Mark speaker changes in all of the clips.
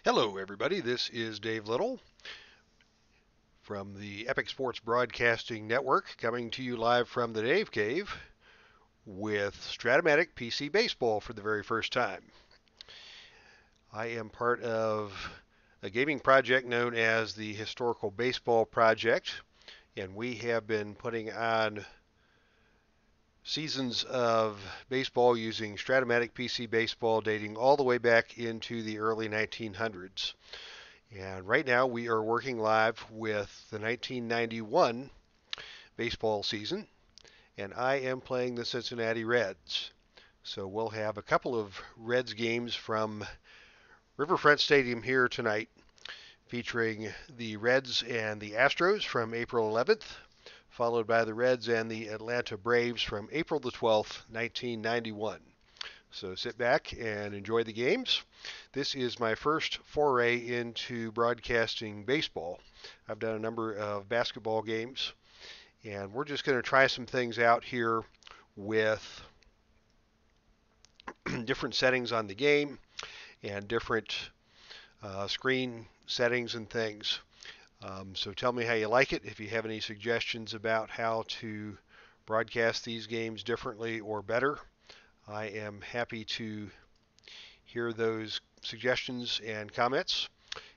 Speaker 1: Hello, everybody. This is Dave Little from the Epic Sports Broadcasting Network, coming to you live from the Dave Cave with Strat-O-Matic PC Baseball for the very first time. I am part of a gaming project known as the Historical Baseball Project, and we have been putting on seasons of baseball using Strat-O-Matic PC Baseball dating all the way back into the early 1900s. And right now we are working live with the 1991 baseball season, and I am playing the Cincinnati Reds. So we'll have a couple of Reds games from Riverfront Stadium here tonight, featuring the Reds and the Astros from April 11th, followed by the Reds and the Atlanta Braves from April the 12th, 1991. So sit back and enjoy the games. This is my first foray into broadcasting baseball. I've done a number of basketball games, and we're just going to try some things out here with different settings on the game and different screen settings and things. So tell me how you like it. If you have any suggestions about how to broadcast these games differently or better, I am happy to hear those suggestions and comments,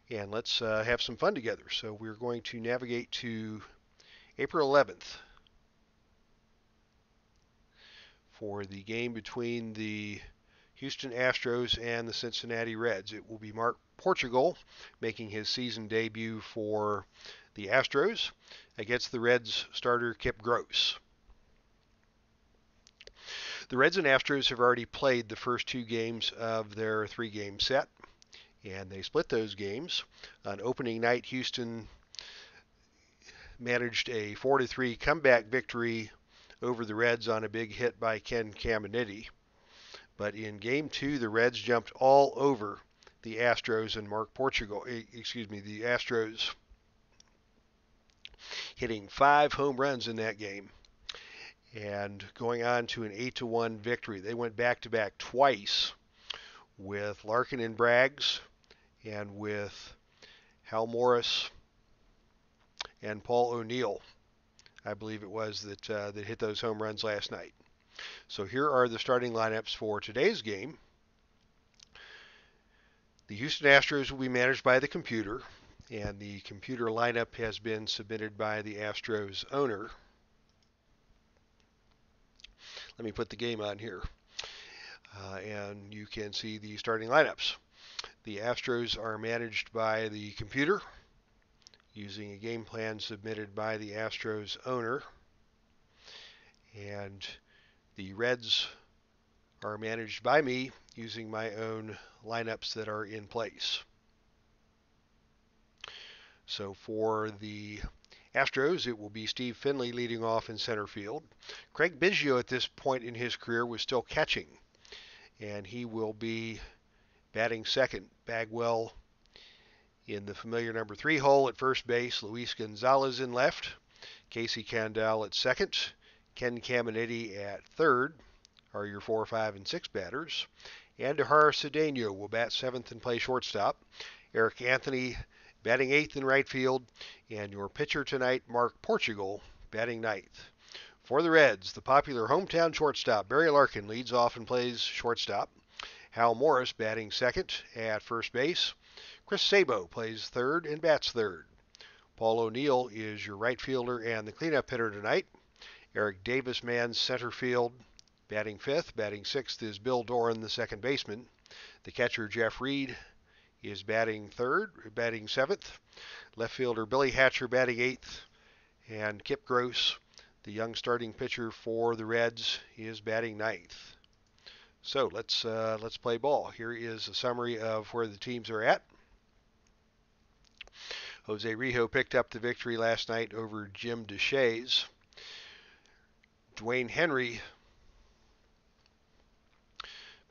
Speaker 1: and let's have some fun together. So we're going to navigate to April 11th for the game between the Houston Astros and the Cincinnati Reds. It will be Mark Portugal making his season debut for the Astros against the Reds starter Kip Gross. The Reds and Astros have already played the first two games of their three-game set, and they split those games. On opening night, Houston managed a 4-3 comeback victory over the Reds on a big hit by Ken Caminiti. But in game two, the Reds jumped all over the Astros and the Astros hitting 5 home runs in that game and going on to an 8-1 victory. They went back-to-back twice with Larkin and Braggs and with Hal Morris and Paul O'Neill, I believe it was, that hit those home runs last night. So here are the starting lineups for today's game. The Houston Astros will be managed by the computer, and the computer lineup has been submitted by the Astros owner. Let me put the game on here, and you can see the starting lineups. The Astros are managed by the computer using a game plan submitted by the Astros owner, and the Reds are managed by me using my own lineups that are in place. So for the Astros, it will be Steve Finley leading off in center field. Craig Biggio at this point in his career was still catching, and he will be batting second. Bagwell in the familiar number 3 hole at first base. Luis Gonzalez in left. Casey Candel at second. Ken Caminiti at third are your 4, 5, and 6 batters. Andujar Cedeno will bat 7th and play shortstop. Eric Anthony batting 8th in right field. And your pitcher tonight, Mark Portugal, batting 9th. For the Reds, the popular hometown shortstop, Barry Larkin, leads off and plays shortstop. Hal Morris batting second at first base. Chris Sabo plays third and bats third. Paul O'Neill is your right fielder and the cleanup hitter tonight. Eric Davis mans center field, batting 5th. Batting 6th is Bill Doran, the second baseman. The catcher, Jeff Reed, is batting 7th. Left fielder Billy Hatcher batting 8th. And Kip Gross, the young starting pitcher for the Reds, is batting 9th. So let's play ball. Here is a summary of where the teams are at. Jose Rijo picked up the victory last night over Jim Deshaies. Dwayne Henry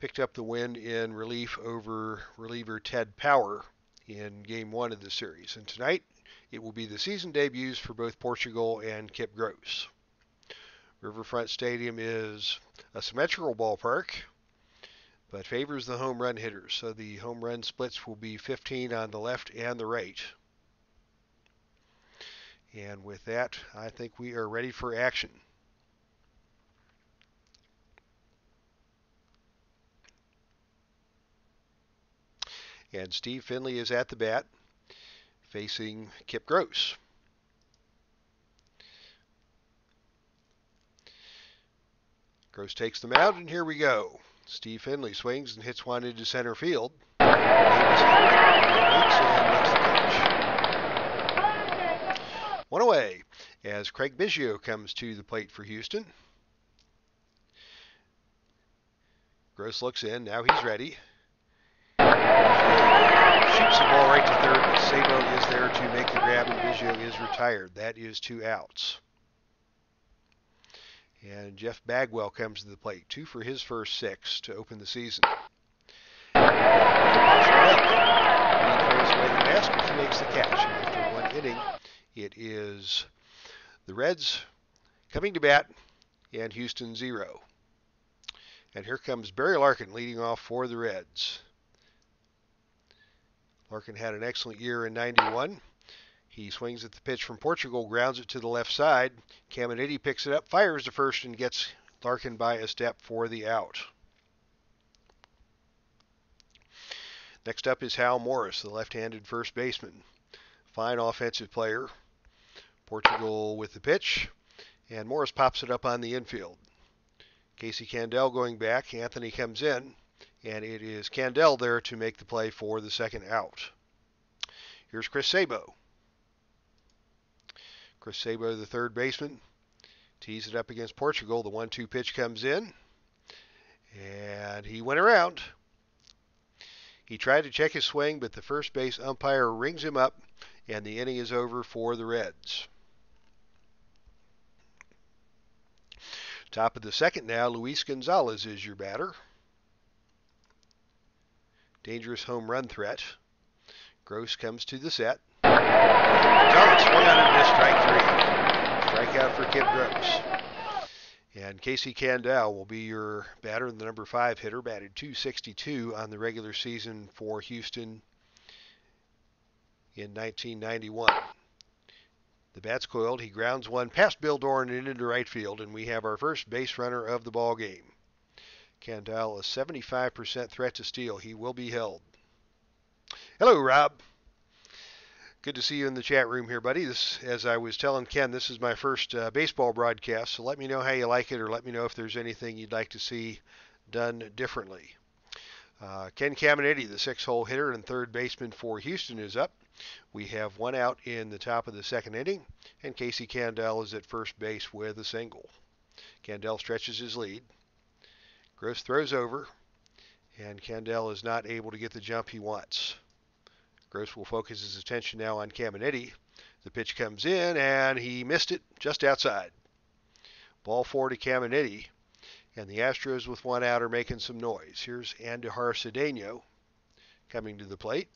Speaker 1: picked up the win in relief over reliever Ted Power in Game 1 of the series. And tonight, it will be the season debuts for both Portugal and Kip Gross. Riverfront Stadium is a symmetrical ballpark. but favors the home run hitters. So the home run splits will be 15 on the left and the right. And with that, I think we are ready for action. And Steve Finley is at the bat, facing Kip Gross. Gross takes the mound, and here we go. Steve Finley swings and hits one into center field. Davis waits and makes the catch. One away as Craig Biggio comes to the plate for Houston. Gross looks in. Now he's ready. Biggio shoots the ball right to third, but Sabo is there to make the grab, and Biggio is retired. That is 2 outs. And Jeff Bagwell comes to the plate. 2 for his first 6 to open the season. Pops right up. He throws away the mask and he makes the catch. And after 1 inning, it is the Reds coming to bat and Houston 0. And here comes Barry Larkin leading off for the Reds. Larkin had an excellent year in '91. He swings at the pitch from Portugal, grounds it to the left side. Caminiti picks it up, fires to first, and gets Larkin by a step for the out. Next up is Hal Morris, the left-handed first baseman. Fine offensive player. Portugal with the pitch, and Morris pops it up on the infield. Casey Candell going back. Anthony comes in, and it is Candell there to make the play for the second out. Here's Chris Sabo. Chris Sabo, the third baseman, tees it up against Portugal. The 1-2 pitch comes in, and he went around. He tried to check his swing, but the first base umpire rings him up, and the inning is over for the Reds. Top of the second now, Luis Gonzalez is your batter. Dangerous home run threat. Gross comes to the set. Gonzalez swung on and missed, strike 3. Strikeout for Kip Gross. And Casey Candell will be your batter, the number 5 hitter, batted .262 on the regular season for Houston in 1991. The bat's coiled. He grounds one past Bill Doran and into right field, and we have our first base runner of the ball game. Candell, a 75% threat to steal. He will be held. Hello, Rob. Good to see you in the chat room here, buddy. This, as I was telling Ken, this is my first baseball broadcast, so let me know how you like it, or let me know if there's anything you'd like to see done differently. Ken Caminiti, the 6-hole hitter and third baseman for Houston, is up. We have 1 out in the top of the second inning, and Casey Candell is at first base with a single. Candell stretches his lead. Gross throws over, and Candell is not able to get the jump he wants. Gross will focus his attention now on Caminiti. The pitch comes in, and he missed it just outside. Ball 4 to Caminiti, and the Astros with 1 out are making some noise. Here's Andujar Cedeno coming to the plate.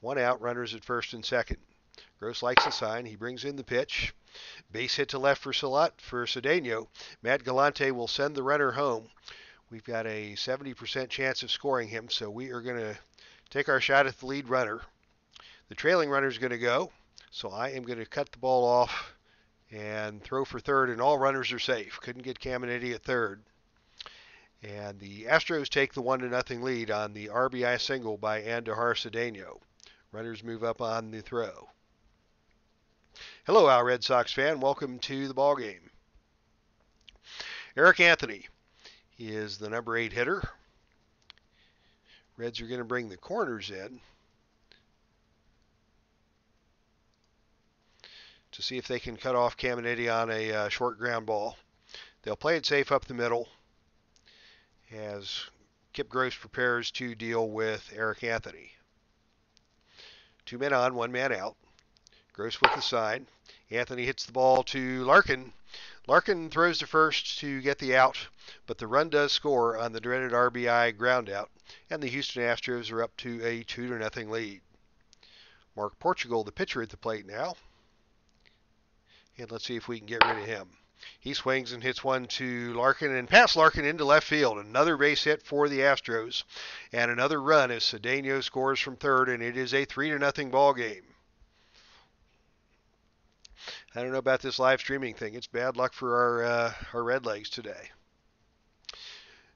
Speaker 1: 1 out, runners at first and second. Gross likes the sign. He brings in the pitch. Base hit to left for Cedeno. Matt Galante will send the runner home. We've got a 70% chance of scoring him, so we are going to take our shot at the lead runner. The trailing runner is going to go, so I am going to cut the ball off and throw for third, and all runners are safe. Couldn't get Caminiti at third. And the Astros take the 1-0 lead on the RBI single by Andujar Cedeno. Runners move up on the throw. Hello, our Red Sox fan. Welcome to the ball game. Eric Anthony is the number 8 hitter. Reds are going to bring the corners in to see if they can cut off Caminiti on a short ground ball. They'll play it safe up the middle as Kip Gross prepares to deal with Eric Anthony. 2 men on, 1 man out. Gross with the sign. Anthony hits the ball to Larkin. Larkin throws to first to get the out, but the run does score on the dreaded RBI ground out, and the Houston Astros are up to a 2-0 lead. Mark Portugal, the pitcher, at the plate now. And let's see if we can get rid of him. He swings and hits one to Larkin and past Larkin into left field. Another base hit for the Astros and another run as Cedeno scores from third, and it is a 3-0 ball game. I don't know about this live streaming thing. It's bad luck for our Redlegs today.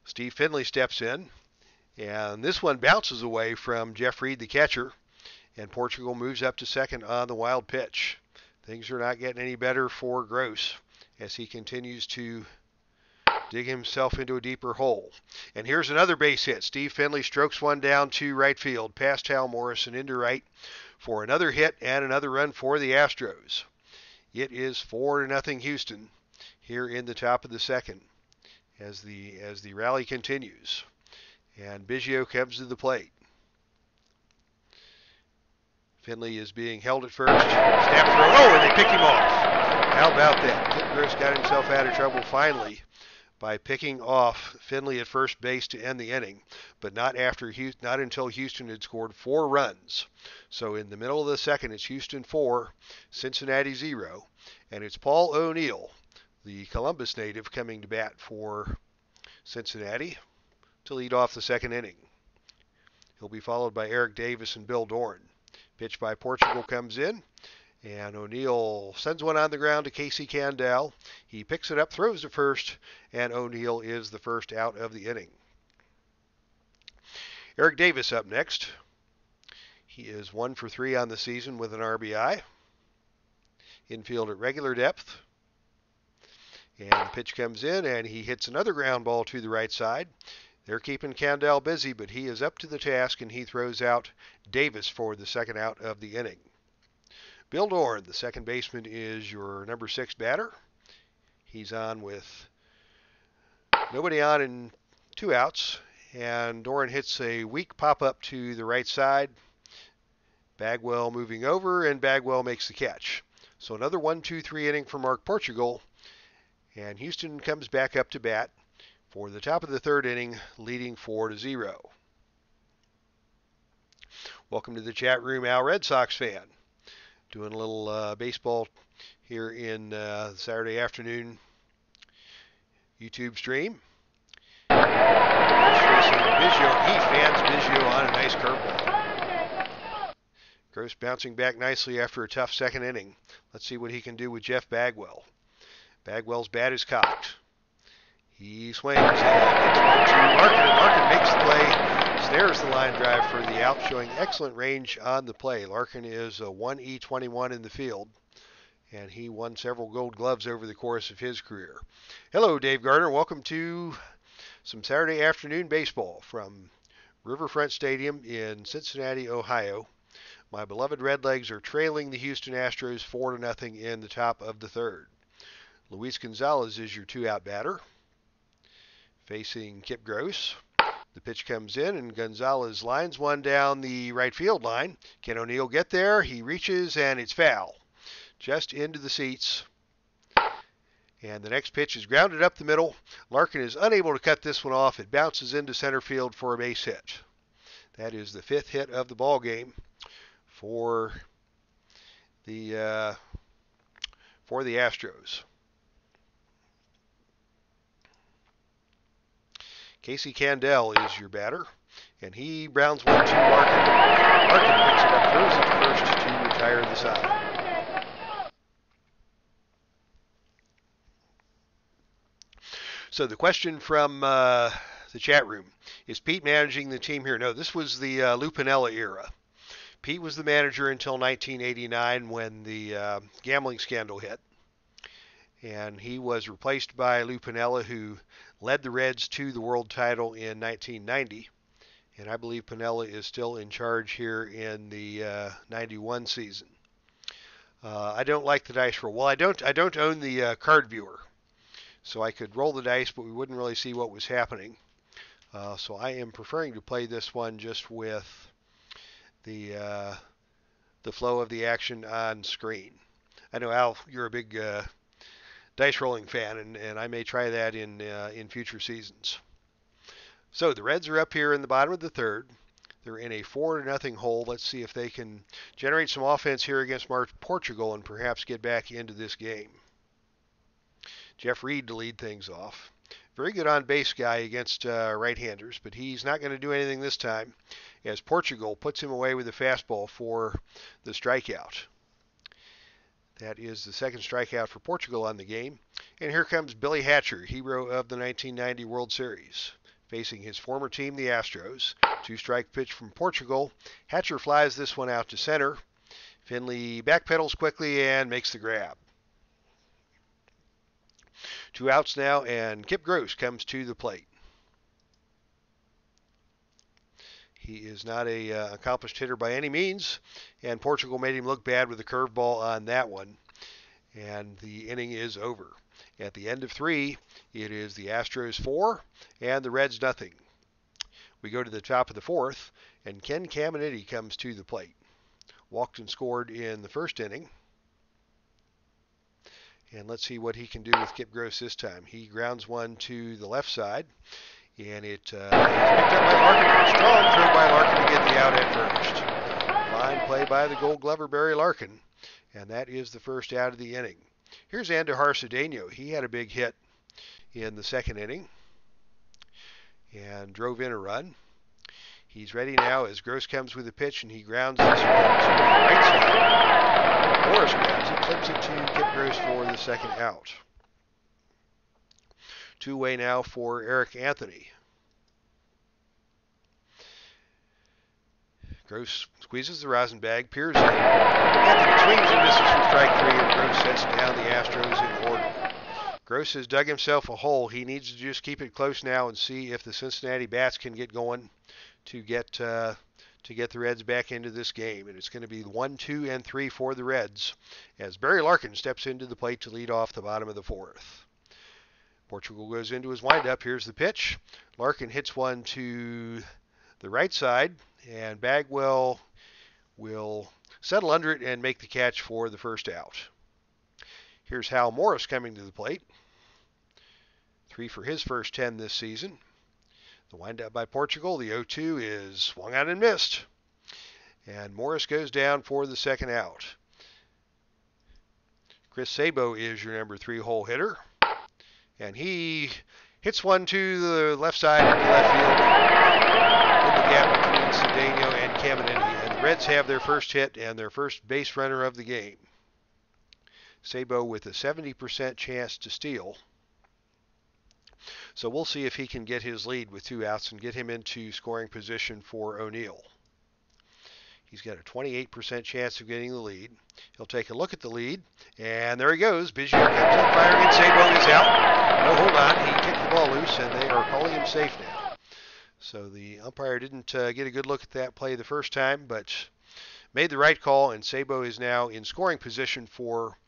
Speaker 1: Steve Finley steps in, and this one bounces away from Jeff Reed, the catcher, and Portugal moves up to second on the wild pitch. Things are not getting any better for Gross as he continues to dig himself into a deeper hole. And here's another base hit. Steve Finley strokes one down to right field, past Hal Morrison into right for another hit and another run for the Astros. It is 4-0 Houston here in the top of the second as the rally continues. And Biggio comes to the plate. Finley is being held at first. Snap throw. Oh, and they pick him off. How about that? Kip Gross got himself out of trouble finally by picking off Finley at first base to end the inning, but not until Houston had scored 4 runs. So in the middle of the second, it's Houston 4, Cincinnati 0, and it's Paul O'Neill, the Columbus native, coming to bat for Cincinnati to lead off the second inning. He'll be followed by Eric Davis and Bill Dorn. Pitch by Portugal comes in, and O'Neill sends one on the ground to Casey Candell. He picks it up, throws to first, and O'Neill is the first out of the inning. Eric Davis up next. He is 1 for 3 on the season with an RBI. Infield at regular depth. And the pitch comes in, and he hits another ground ball to the right side. They're keeping Candell busy, but he is up to the task, and he throws out Davis for the second out of the inning. Bill Dorn, the second baseman, is your number 6 batter. He's on with nobody on and 2 outs, and Dorn hits a weak pop-up to the right side. Bagwell moving over, and Bagwell makes the catch. So another 1-2-3 inning for Mark Portugal, and Houston comes back up to bat for the top of the third inning, leading 4-0. Welcome to the chat room, Al Red Sox fan. Doing a little baseball here in Saturday afternoon YouTube stream. Gross facing Biggio. He fans Biggio on a nice curveball. Gross bouncing back nicely after a tough second inning. Let's see what he can do with Jeff Bagwell. Bagwell's bat is cocked. He swings and hits one to Larkin, and Larkin makes the play, snares the line drive for the out, showing excellent range on the play. Larkin is a 1E21 in the field, and he won several gold gloves over the course of his career. Hello, Dave Gardner. Welcome to some Saturday afternoon baseball from Riverfront Stadium in Cincinnati, Ohio. My beloved Redlegs are trailing the Houston Astros 4-0 in the top of the third. Luis Gonzalez is your 2-out batter, facing Kip Gross. The pitch comes in, and Gonzalez lines one down the right field line. Can O'Neill get there? He reaches, and it's foul. Just into the seats. And the next pitch is grounded up the middle. Larkin is unable to cut this one off. It bounces into center field for a base hit. That is the 5th hit of the ball game for the Astros. Casey Candell is your batter, and he grounds one to Larkin. Larkin picks it up, throws it to first to retire the side. So the question from the chat room, is Pete managing the team here? No, this was the Lou Piniella era. Pete was the manager until 1989 when the gambling scandal hit. And he was replaced by Lou Piniella, who led the Reds to the world title in 1990. And I believe Piniella is still in charge here in the 91 season. I don't like the dice roll. Well, I don't own the card viewer, so I could roll the dice, but we wouldn't really see what was happening. So I am preferring to play this one just with the flow of the action on screen. I know, Al, you're a big dice rolling fan, and I may try that in future seasons. So the Reds are up here in the bottom of the third. They're in a 4-0 hole. Let's see if they can generate some offense here against Portugal and perhaps get back into this game. Jeff Reed to lead things off. Very good on-base guy against right-handers, but he's not going to do anything this time as Portugal puts him away with a fastball for the strikeout. That is the second strikeout for Portugal on the game. And here comes Billy Hatcher, hero of the 1990 World Series, facing his former team, the Astros. Two-strike pitch from Portugal. Hatcher flies this one out to center. Finley backpedals quickly and makes the grab. 2 outs now, and Kip Gross comes to the plate. He is not a accomplished hitter by any means, and Portugal made him look bad with a curveball on that one, and the inning is over. At the end of 3, it is the Astros 4 and the Reds nothing. We go to the top of the 4th, and Ken Caminiti comes to the plate. Walked and scored in the first inning. And let's see what he can do with Kip Gross this time. He grounds one to the left side, and it is picked up by Larkin. A strong throw by Larkin to get the out at first. Fine play by the Gold Glover Barry Larkin, and that is the first out of the inning. Here's Andujar Cedeno. He had a big hit in the second inning and drove in a run. He's ready now as Gross comes with a pitch, and he grounds this one to the right side. Morris grabs it, flips it to Kip Gross for the second out. Two-way now for Eric Anthony. Gross squeezes the rosin bag, peers in. Anthony swings and misses for strike 3, and Gross sets down the Astros in order. Gross has dug himself a hole. He needs to just keep it close now and see if the Cincinnati bats can get going to get the Reds back into this game. And it's going to be 1, 2, and 3 for the Reds as Barry Larkin steps into the plate to lead off the bottom of the 4th. Portugal goes into his windup. Here's the pitch. Larkin hits one to the right side, and Bagwell will settle under it and make the catch for the first out. Here's Hal Morris coming to the plate. 3 for his first 10 this season. The windup by Portugal. The 0-2 is swung out and missed. And Morris goes down for the second out. Chris Sabo is your number 3 hole hitter. And he hits one to the left side into left field in the gap between Cedeno and Caminiti. And the Reds have their first hit and their first base runner of the game. Sabo with a 70% chance to steal. So we'll see if he can get his lead with 2 outs and get him into scoring position for O'Neill. He's got a 28% chance of getting the lead. He'll take a look at the lead, and there he goes. Biggio comes up firing, and Sabo is out. No, hold on. He kicked the ball loose, and they are calling him safe now. So the umpire didn't get a good look at that play the first time, but made the right call, and Sabo is now in scoring position for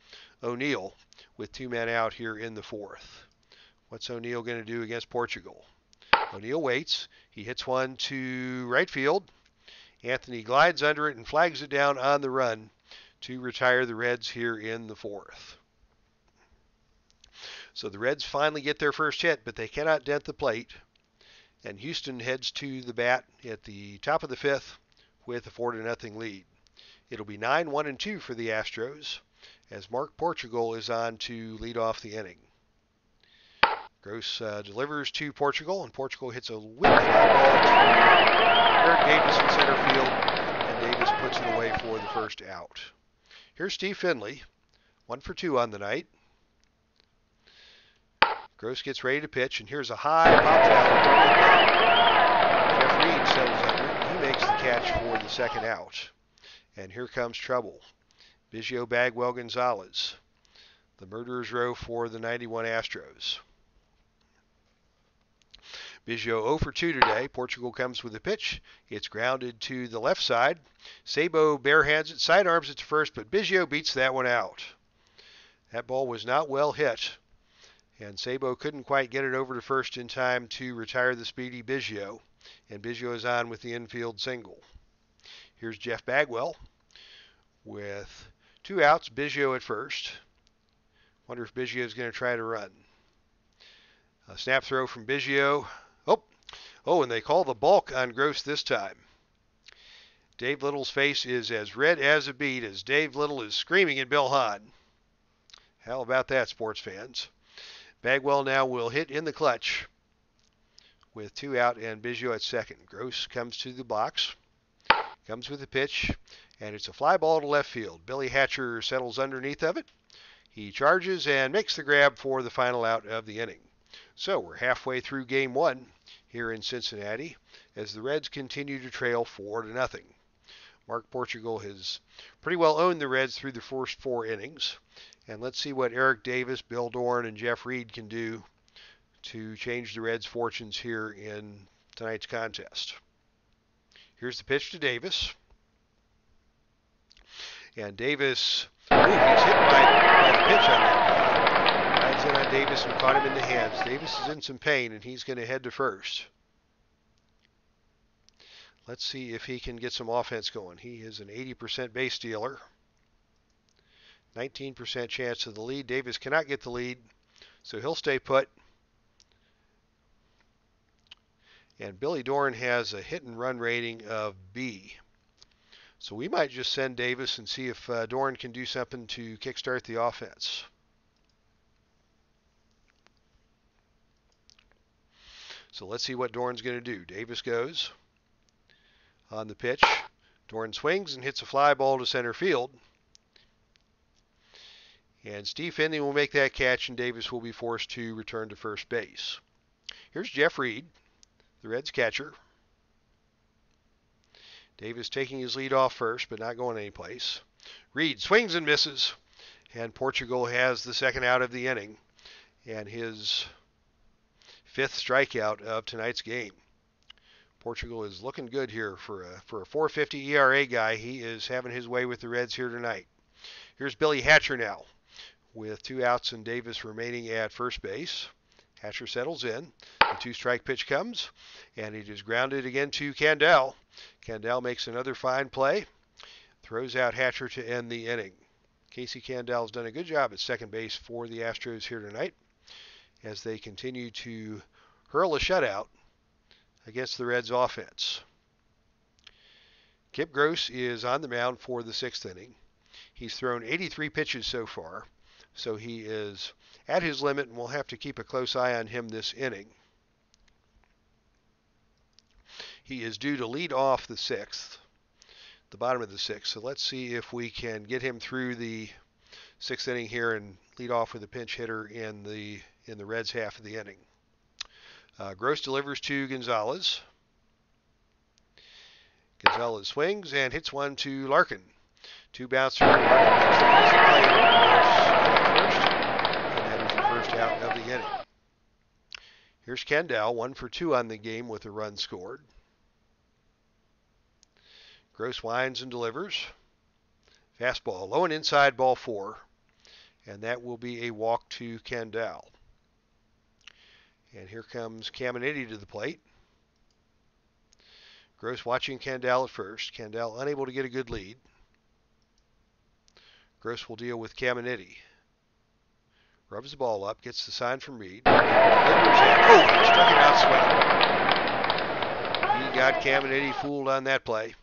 Speaker 1: O'Neill with 2 men out here in the 4th. What's O'Neill going to do against Portugal? O'Neill waits. He hits one to right field. Anthony glides under it and flags it down on the run to retire the Reds here in the 4th. So the Reds finally get their first hit, but they cannot dent the plate. And Houston heads to the bat at the top of the 5th with a 4-0 lead. It'll be 9-1-2 for the Astros as Mark Portugal is on to lead off the inning. Gross delivers to Portugal, and Portugal hits a whip fly ball to Eric Davis in center field, and Davis puts it away for the first out. Here's Steve Finley, 1 for 2 on the night. Gross gets ready to pitch, and here's a high pop foul in front of the plate. Jeff Reed settles under it, and he makes the catch for the second out. And here comes trouble. Biggio, Bagwell, Gonzalez. The murderer's row for the 91 Astros. Biggio 0 for 2 today. Portugal comes with a pitch. It's grounded to the left side. Sabo barehands it, sidearms it to first, but Biggio beats that one out. That ball was not well hit, and Sabo couldn't quite get it over to first in time to retire the speedy Biggio, and Biggio is on with the infield single. Here's Jeff Bagwell with 2 outs, Biggio at first. Wonder if Biggio is going to try to run. A snap throw from Biggio. Oh, and they call the balk on Gross this time. Dave Little's face is as red as a beet as Dave Little is screaming at Bill Hahn. How about that, sports fans? Bagwell now will hit in the clutch with 2 out and Biggio at second. Gross comes to the box, comes with the pitch, and it's a fly ball to left field. Billy Hatcher settles underneath of it. He charges and makes the grab for the final out of the inning. So we're halfway through game 1 here in Cincinnati as the Reds continue to trail 4-0. Mark Portugal has pretty well owned the Reds through the first 4 innings. And let's see what Eric Davis, Bill Doran, and Jeff Reed can do to change the Reds' fortunes here in tonight's contest. Here's the pitch to Davis. And Davis, he's hit by the pitch on that guy. Rides in on Davis and caught him in the hands. Davis is in some pain, and he's going to head to first. Let's see if he can get some offense going. He is an 80% base stealer. 19% chance of the lead. Davis cannot get the lead, so he'll stay put. And Billy Doran has a hit and run rating of B. So we might just send Davis and see if Doran can do something to kickstart the offense. So let's see what Doran's going to do. Davis goes on the pitch. Doran swings and hits a fly ball to center field. And Steve Finley will make that catch, and Davis will be forced to return to first base. Here's Jeff Reed, the Reds catcher. Davis taking his lead off first, but not going anyplace. Reed swings and misses, and Portugal has the second out of the inning and his 5th strikeout of tonight's game. Portugal is looking good here for a 4.50 ERA guy. He is having his way with the Reds here tonight. Here's Billy Hatcher now, with 2 outs and Davis remaining at first base. Hatcher settles in. The 2-strike pitch comes, and it is grounded again to Candel. Candel makes another fine play, throws out Hatcher to end the inning. Casey Candel has done a good job at second base for the Astros here tonight as they continue to hurl a shutout against the Reds offense. Kip Gross is on the mound for the 6th inning. He's thrown 83 pitches so far, so he is at his limit, and we'll have to keep a close eye on him this inning. He is due to lead off the 6th, the bottom of the 6th, so let's see if we can get him through the 6th inning here and lead off with a pinch hitter in the Reds half of the inning. Gross delivers to Gonzalez. Gonzalez swings and hits one to Larkin. 2 bouncer. Larkin makes the easy play over first, and that is the first out of the inning. Here's Candel, 1 for 2 on the game with a run scored. Gross winds and delivers. Fastball, low and inside, ball 4, and that will be a walk to Candel. And here comes Caminiti to the plate. Gross watching Candel at first. Candel unable to get a good lead. Gross will deal with Caminiti. Rubs the ball up, gets the sign from Reed. Delivers in. Oh, he struck him out swinging. He got Caminiti fooled on that play.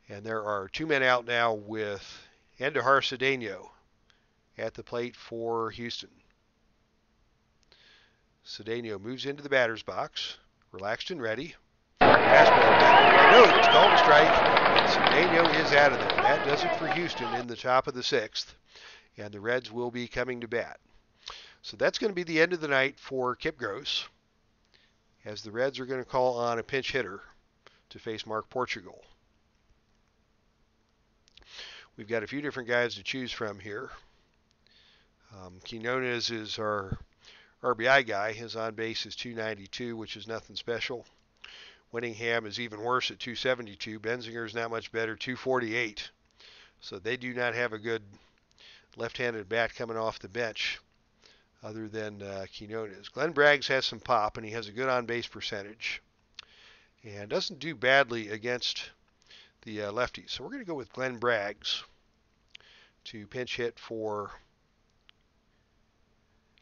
Speaker 1: And there are 2 men out now with Andujar Cedeno at the plate for Houston. Cedeno moves into the batter's box, relaxed and ready. Fastball down the way. No, it's called a strike, and Cedeno is out of there. That does it for Houston in the top of the 6th, and the Reds will be coming to bat. So that's going to be the end of the night for Kip Gross, as the Reds are going to call on a pinch hitter to face Mark Portugal. We've got a few different guys to choose from here. Quinones is our RBI guy. His on base is 292, which is nothing special. Winningham is even worse at 272. Benzinger is not much better, 248. So they do not have a good left-handed bat coming off the bench other than Quinones. Glenn Braggs has some pop, and he has a good on-base percentage. And doesn't do badly against the lefties. So we're going to go with Glenn Braggs to pinch hit for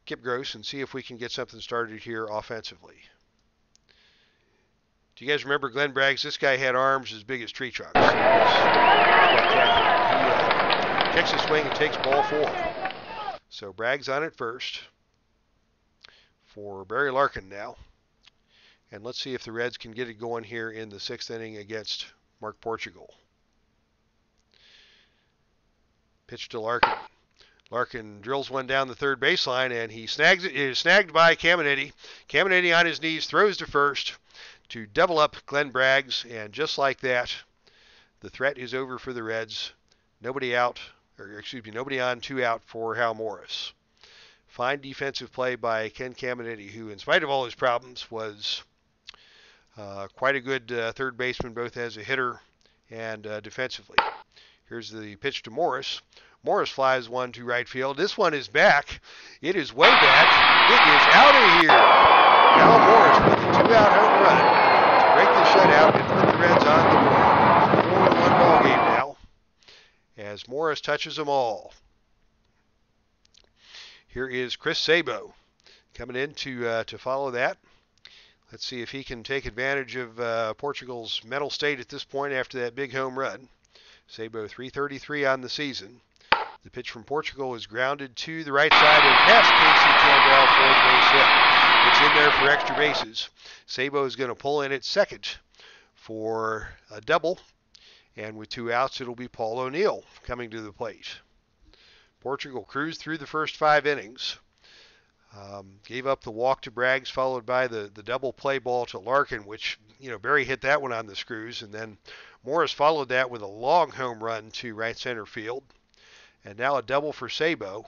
Speaker 1: Kip Gross and see if we can get something started here offensively. Do you guys remember Glenn Braggs? This guy had arms as big as tree trunks. He was spectacular. He takes a swing and takes ball 4. So Braggs on at first. for Barry Larkin now. And let's see if the Reds can get it going here in the 6th inning against Mark Portugal. Pitch to Larkin. Larkin drills one down the third baseline, and he snags it. It is snagged by Caminiti. Caminiti on his knees throws to first to double up Glenn Braggs, and just like that, the threat is over for the Reds. Nobody out, nobody on, 2 out for Hal Morris. Fine defensive play by Ken Caminiti, who, in spite of all his problems, was quite a good third baseman, both as a hitter and defensively. Here's the pitch to Morris. Morris flies one to right field. This one is back. It is way back. It is out of here. Hal Morris with a 2-out home run to break the shutout and put the Reds on the board. 4-1 ball game now as Morris touches them all. Here is Chris Sabo coming in to follow that. Let's see if he can take advantage of Portugal's mental state at this point after that big home run. Sabo 333 on the season. The pitch from Portugal is grounded to the right side and past Casey Campbell for the base hit. It's in there for extra bases. Sabo is going to pull in at second for a double. And with 2 outs, it'll be Paul O'Neill coming to the plate. Portugal cruised through the first 5 innings. Gave up the walk to Braggs, followed by the double play ball to Larkin, which, Barry hit that one on the screws. And then Morris followed that with a long home run to right center field. And now a double for Sabo.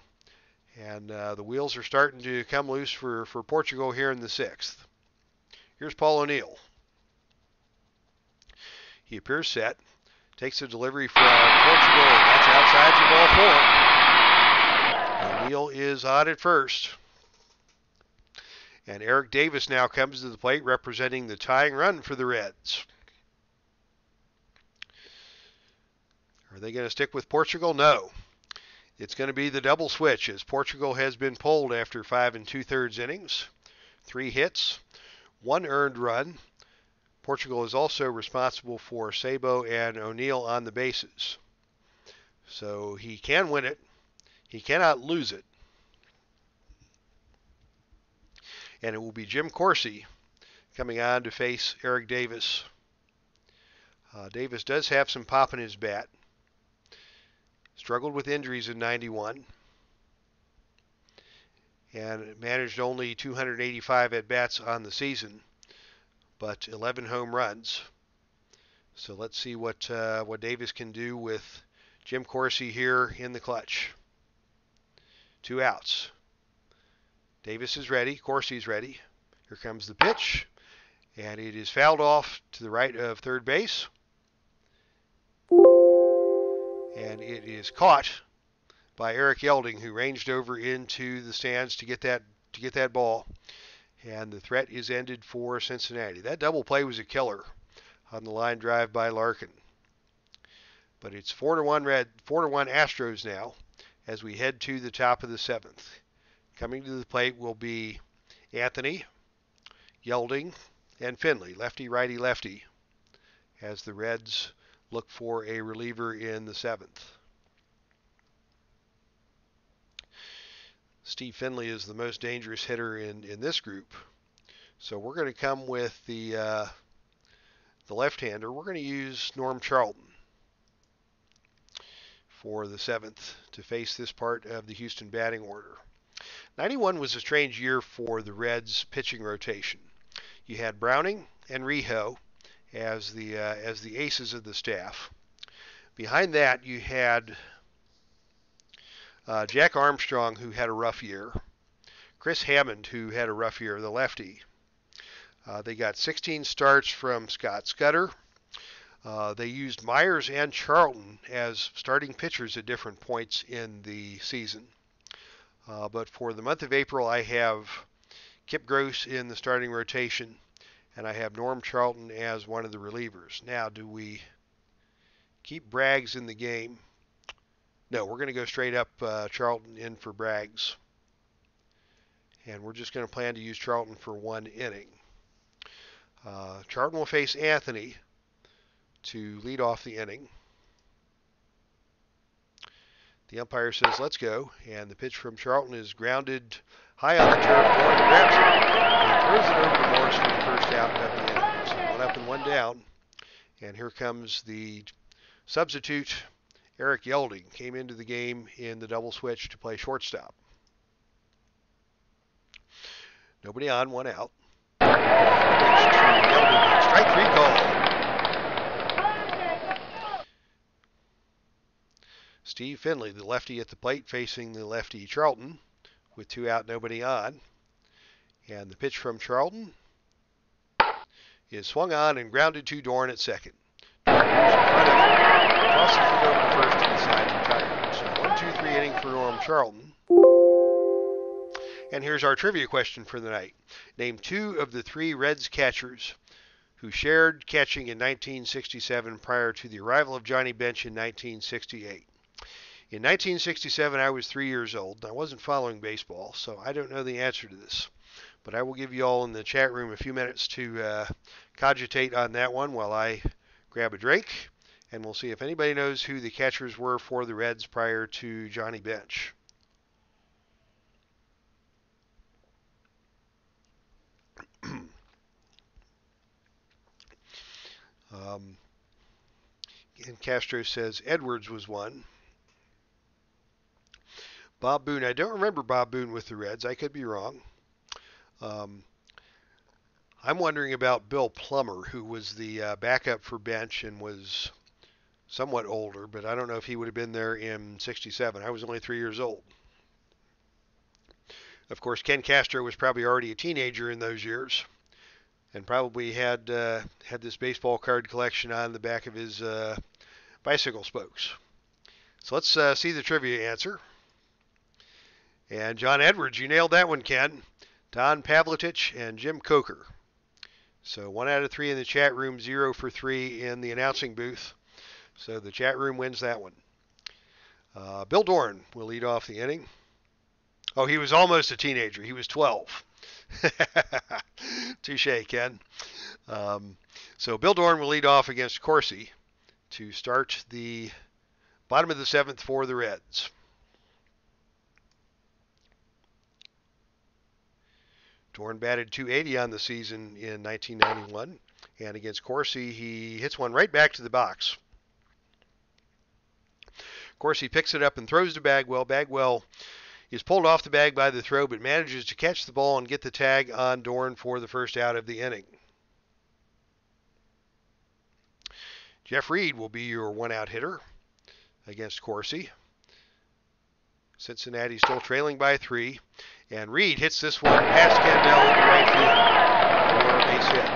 Speaker 1: And the wheels are starting to come loose for Portugal here in the 6th. Here's Paul O'Neill. He appears set. Takes the delivery from Portugal, and that's outside for ball 4. O'Neill is on at first. And Eric Davis now comes to the plate representing the tying run for the Reds. Are they going to stick with Portugal? No. It's going to be the double switch as Portugal has been pulled after 5 2/3 innings. 3 hits, 1 earned run. Portugal is also responsible for Sabo and O'Neill on the bases. So he can win it. He cannot lose it. And it will be Jim Corsi coming on to face Eric Davis. Davis does have some pop in his bat. Struggled with injuries in '91 and managed only 285 at-bats on the season, but 11 home runs. So let's see what Davis can do with Jim Corsi here in the clutch. 2 outs. Davis is ready. Corsi's ready. Here comes the pitch, and it is fouled off to the right of third base. And it is caught by Eric Yelding, who ranged over into the stands to get that ball. And the threat is ended for Cincinnati. That double play was a killer on the line drive by Larkin. But it's 4-1 Astros now as we head to the top of the 7th. Coming to the plate will be Anthony, Yelding, and Finley, lefty, righty, lefty, as the Reds look for a reliever in the 7th. Steve Finley is the most dangerous hitter in this group. So we're going to come with the left-hander. We're going to use Norm Charlton for the 7th to face this part of the Houston batting order. 91 was a strange year for the Reds pitching rotation. You had Browning and Rijo as the aces of the staff. Behind that, you had Jack Armstrong, who had a rough year. Chris Hammond, who had a rough year, the lefty. They got 16 starts from Scott Scudder. They used Myers and Charlton as starting pitchers at different points in the season. But for the month of April, I have Kip Gross in the starting rotation, and I have Norm Charlton as one of the relievers. Now, do we keep Braggs in the game? No, we're going to go straight up Charlton in for Braggs. And we're just going to plan to use Charlton for 1 inning. Charlton will face Anthony to lead off the inning. The umpire says, let's go. And the pitch from Charlton is grounded high on the turf. Doran grabs it and throws it over to Morris for the first out of the inning. So 1 up and 1 down. And here comes the substitute, Eric Yelding. Came into the game in the double switch to play shortstop. Nobody on, 1 out. Pitch to Yelding. Strike 3 call. Steve Finley, the lefty at the plate, facing the lefty Charlton with 2 out, nobody on. And the pitch from Charlton is swung on and grounded to Doran at second. Doran moves in front of it, tosses it over to first, and decides retired. So 1-2-3 inning for Norm Charlton. And here's our trivia question for the night. Name 2 of the 3 Reds catchers who shared catching in 1967 prior to the arrival of Johnny Bench in 1968. In 1967, I was 3 years old. I wasn't following baseball, so I don't know the answer to this. But I will give you all in the chat room a few minutes to cogitate on that one while I grab a drink, and we'll see if anybody knows who the catchers were for the Reds prior to Johnny Bench. And Castro says Edwards was one. Bob Boone, I don't remember Bob Boone with the Reds. I could be wrong. I'm wondering about Bill Plummer, who was the backup for Bench and was somewhat older, but I don't know if he would have been there in 67. I was only 3 years old. Of course, Ken Castro was probably already a teenager in those years and probably had this baseball card collection on the back of his bicycle spokes. So let's see the trivia answer. And John Edwards, you nailed that one, Ken. Don Pavletich and Jim Coker. So 1 out of 3 in the chat room, 0 for 3 in the announcing booth. So the chat room wins that one. Bill Doran will lead off the inning. Oh, he was almost a teenager. He was 12. Touche, Ken. So Bill Doran will lead off against Corsi to start the bottom of the 7th for the Reds. Doran batted .280 on the season in 1991, and against Corsi, he hits one right back to the box. Corsi picks it up and throws to Bagwell. Bagwell is pulled off the bag by the throw, but manages to catch the ball and get the tag on Doran for the first out of the inning. Jeff Reed will be your 1-out hitter against Corsi. Cincinnati still trailing by 3. And Reed hits this one past Candell into right field for a base hit.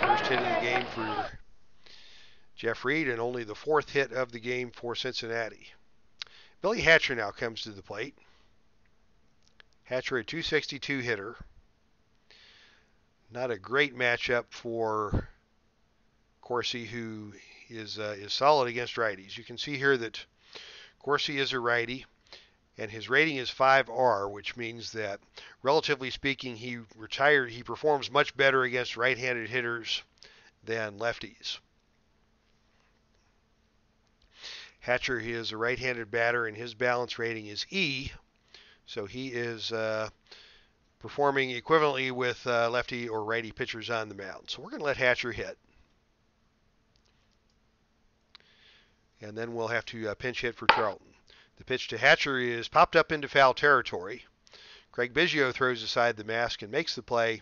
Speaker 1: First hit of the game for Jeff Reed and only the 4th hit of the game for Cincinnati. Billy Hatcher now comes to the plate. Hatcher, a .262 hitter. Not a great matchup for Corsi, who is solid against righties. You can see here that Corsi is a righty, and his rating is 5R, which means that, relatively speaking, he performs much better against right-handed hitters than lefties. Hatcher, he is a right-handed batter, and his balance rating is E, so he is performing equivalently with lefty or righty pitchers on the mound. So we're going to let Hatcher hit. And then we'll have to pinch hit for Charlton. The pitch to Hatcher is popped up into foul territory. Craig Biggio throws aside the mask and makes the play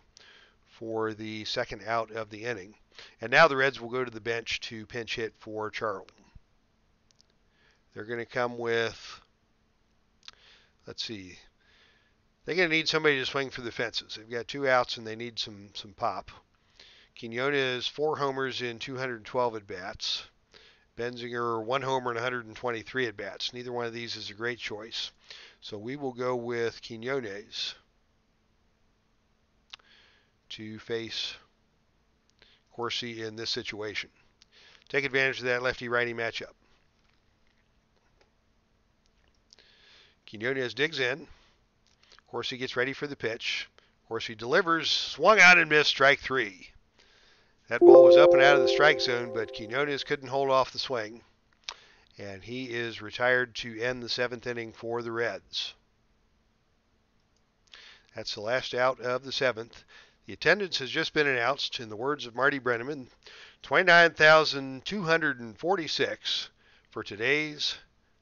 Speaker 1: for the second out of the inning. And now the Reds will go to the bench to pinch hit for Charlton. They're going to come with, let's see, they're going to need somebody to swing for the fences. They've got 2 outs and they need some pop. Quinones 4 homers in 212 at-bats. Benzinger 1 homer and 123 at-bats. Neither one of these is a great choice. So we will go with Quinones to face Corsi in this situation. Take advantage of that lefty-righty matchup. Quinones digs in. Corsi gets ready for the pitch. Corsi delivers, swung out and missed, strike 3. That ball was up and out of the strike zone, but Quinones couldn't hold off the swing. and he is retired to end the 7th inning for the Reds. That's the last out of the 7th. The attendance has just been announced. In the words of Marty Brenneman, 29,246 for today's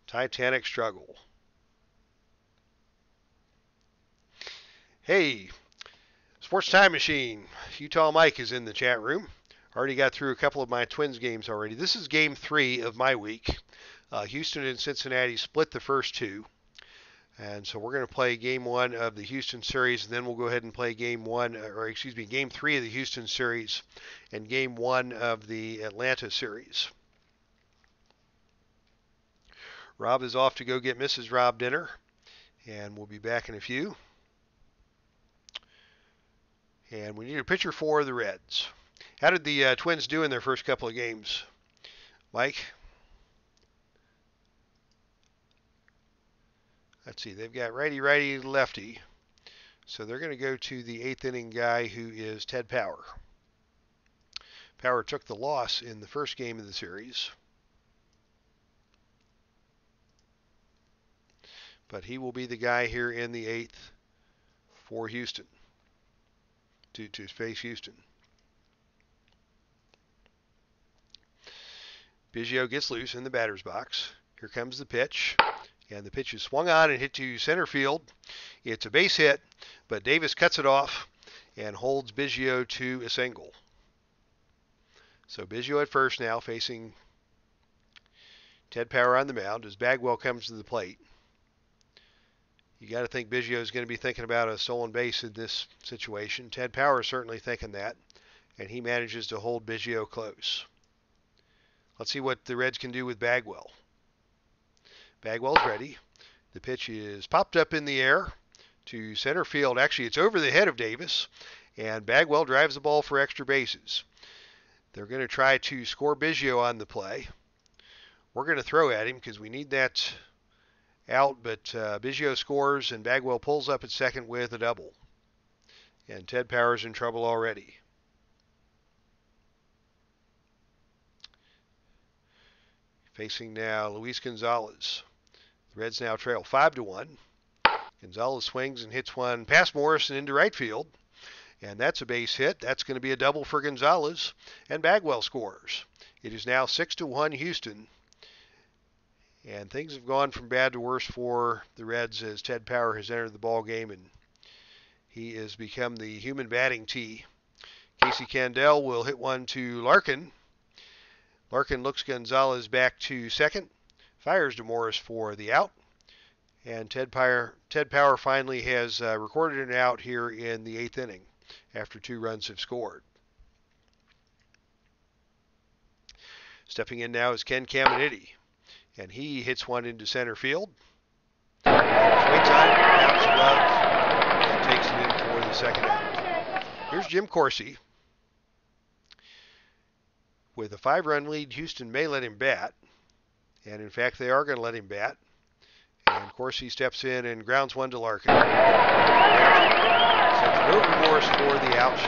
Speaker 1: Titanic struggle. Hey, Sports Time Machine. Utah Mike is in the chat room. Already got through a couple of my Twins games already. This is game 3 of my week. Houston and Cincinnati split the first 2. And so we're going to play game 1 of the Houston series, and then we'll go ahead and play game 3 of the Houston series and game 1 of the Atlanta series. Rob is off to go get Mrs. Rob dinner, and we'll be back in a few. And we need a pitcher for the Reds. How did the Twins do in their first couple of games, Mike? Let's see, they've got righty, lefty. So they're going to go to the 8th inning guy, who is Ted Power. Power took the loss in the first game of the series, but he will be the guy here in the 8th for Houston, to face Houston. Biggio gets loose in the batter's box. Here comes the pitch. And the pitch is swung on and hit to center field. It's a base hit, but Davis cuts it off and holds Biggio to a single. So Biggio at first now, facing Ted Power on the mound as Bagwell comes to the plate. You got to think Biggio is going to be thinking about a stolen base in this situation. Ted Power is certainly thinking that, and he manages to hold Biggio close. Let's see what the Reds can do with Bagwell. Bagwell's ready. The pitch is popped up in the air to center field. Actually, it's over the head of Davis, and Bagwell drives the ball for extra bases. They're going to try to score Biggio on the play. We're going to throw at him because we need that out, but Biggio scores, and Bagwell pulls up at second with a double. And Ted Power's in trouble already. Facing now Luis Gonzalez. The Reds now trail 5-1. Gonzalez swings and hits one past Morrison into right field. And that's a base hit. That's going to be a double for Gonzalez. And Bagwell scores. It is now 6-1 Houston. And things have gone from bad to worse for the Reds as Ted Power has entered the ball game, and he has become the human batting tee. Casey Candell will hit one to Larkin. Larkin looks Gonzalez back to second. Fires to Morris for the out. And Ted Power finally has recorded an out here in the 8th inning after 2 runs have scored. Stepping in now is Ken Caminiti. And he hits one into center field. Swings on it, bounces above, and takes it in for the second out. Here's Jim Corsi. With a 5-run lead, Houston may let him bat. And in fact, they are going to let him bat. And Corsi steps in and grounds one to Larkin. Sends no remorse for the out.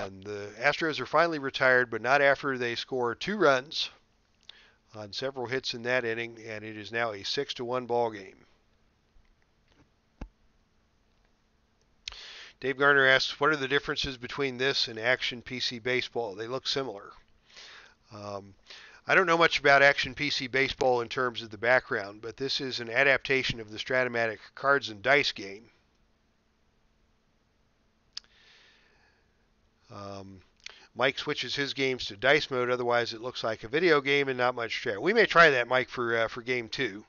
Speaker 1: And the Astros are finally retired, but not after they score 2 runs on several hits in that inning, and it is now a 6-1 ball game. Dave Garner asks, what are the differences between this and Action PC Baseball? They look similar. I don't know much about Action PC Baseball in terms of the background, but this is an adaptation of the Strat-O-Matic cards and dice game. Mike switches his games to dice mode, otherwise it looks like a video game and not much chat. We may try that, Mike, for game 2,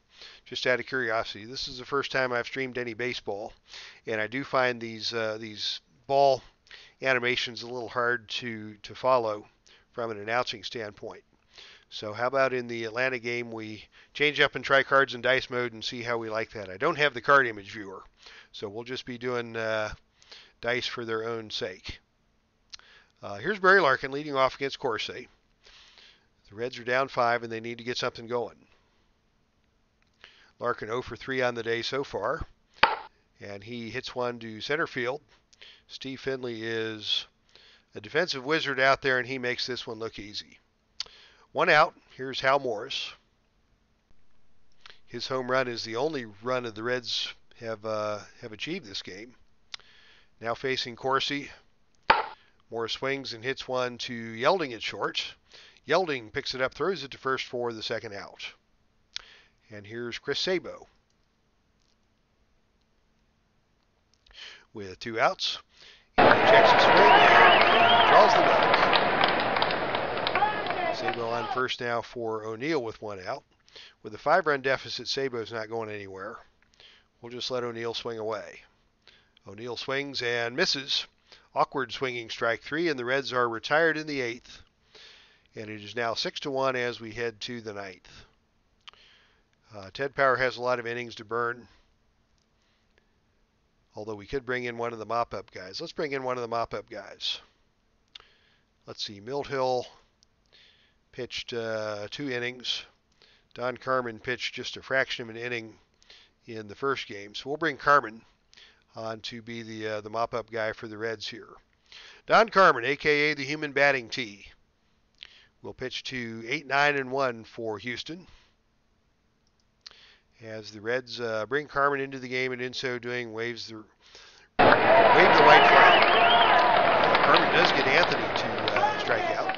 Speaker 1: just out of curiosity. This is the first time I've streamed any baseball, and I do find these ball animations a little hard to follow from an announcing standpoint. So how about in the Atlanta game we change up and try cards and dice mode and see how we like that. I don't have the card image viewer, so we'll just be doing dice for their own sake. Here's Barry Larkin leading off against Corsi. The Reds are down 5 and they need to get something going. Larkin 0 for 3 on the day so far, and he hits one to center field. Steve Finley is a defensive wizard out there, and he makes this one look easy. 1 out. Here's Hal Morris. His home run is the only run of the Reds have achieved this game. Now facing Corsi. Morris swings and hits one to Yelding at short. Yelding picks it up, throws it to first for the second out. And here's Chris Sabo. With 2 outs. He checks his swing and he draws the walk. Sabo on first now for O'Neill with 1 out. With a 5-run deficit, Sabo's not going anywhere. We'll just let O'Neill swing away. O'Neill swings and misses. Awkward swinging strike 3, and the Reds are retired in the 8th. And it is now 6-1 as we head to the 9th. Ted Power has a lot of innings to burn. Although we could bring in one of the mop-up guys. Let's bring in one of the mop-up guys. Let's see. Mildhill pitched 2 innings. Don Carmen pitched just a fraction of an inning in the first game. So we'll bring Carmen on to be the mop-up guy for the Reds here. Don Carmen, a.k.a. the human batting tee, will pitch to 8-9-1 for Houston. As the Reds bring Carmen into the game, and in so doing waves the white flag. Carmen does get Anthony to strike out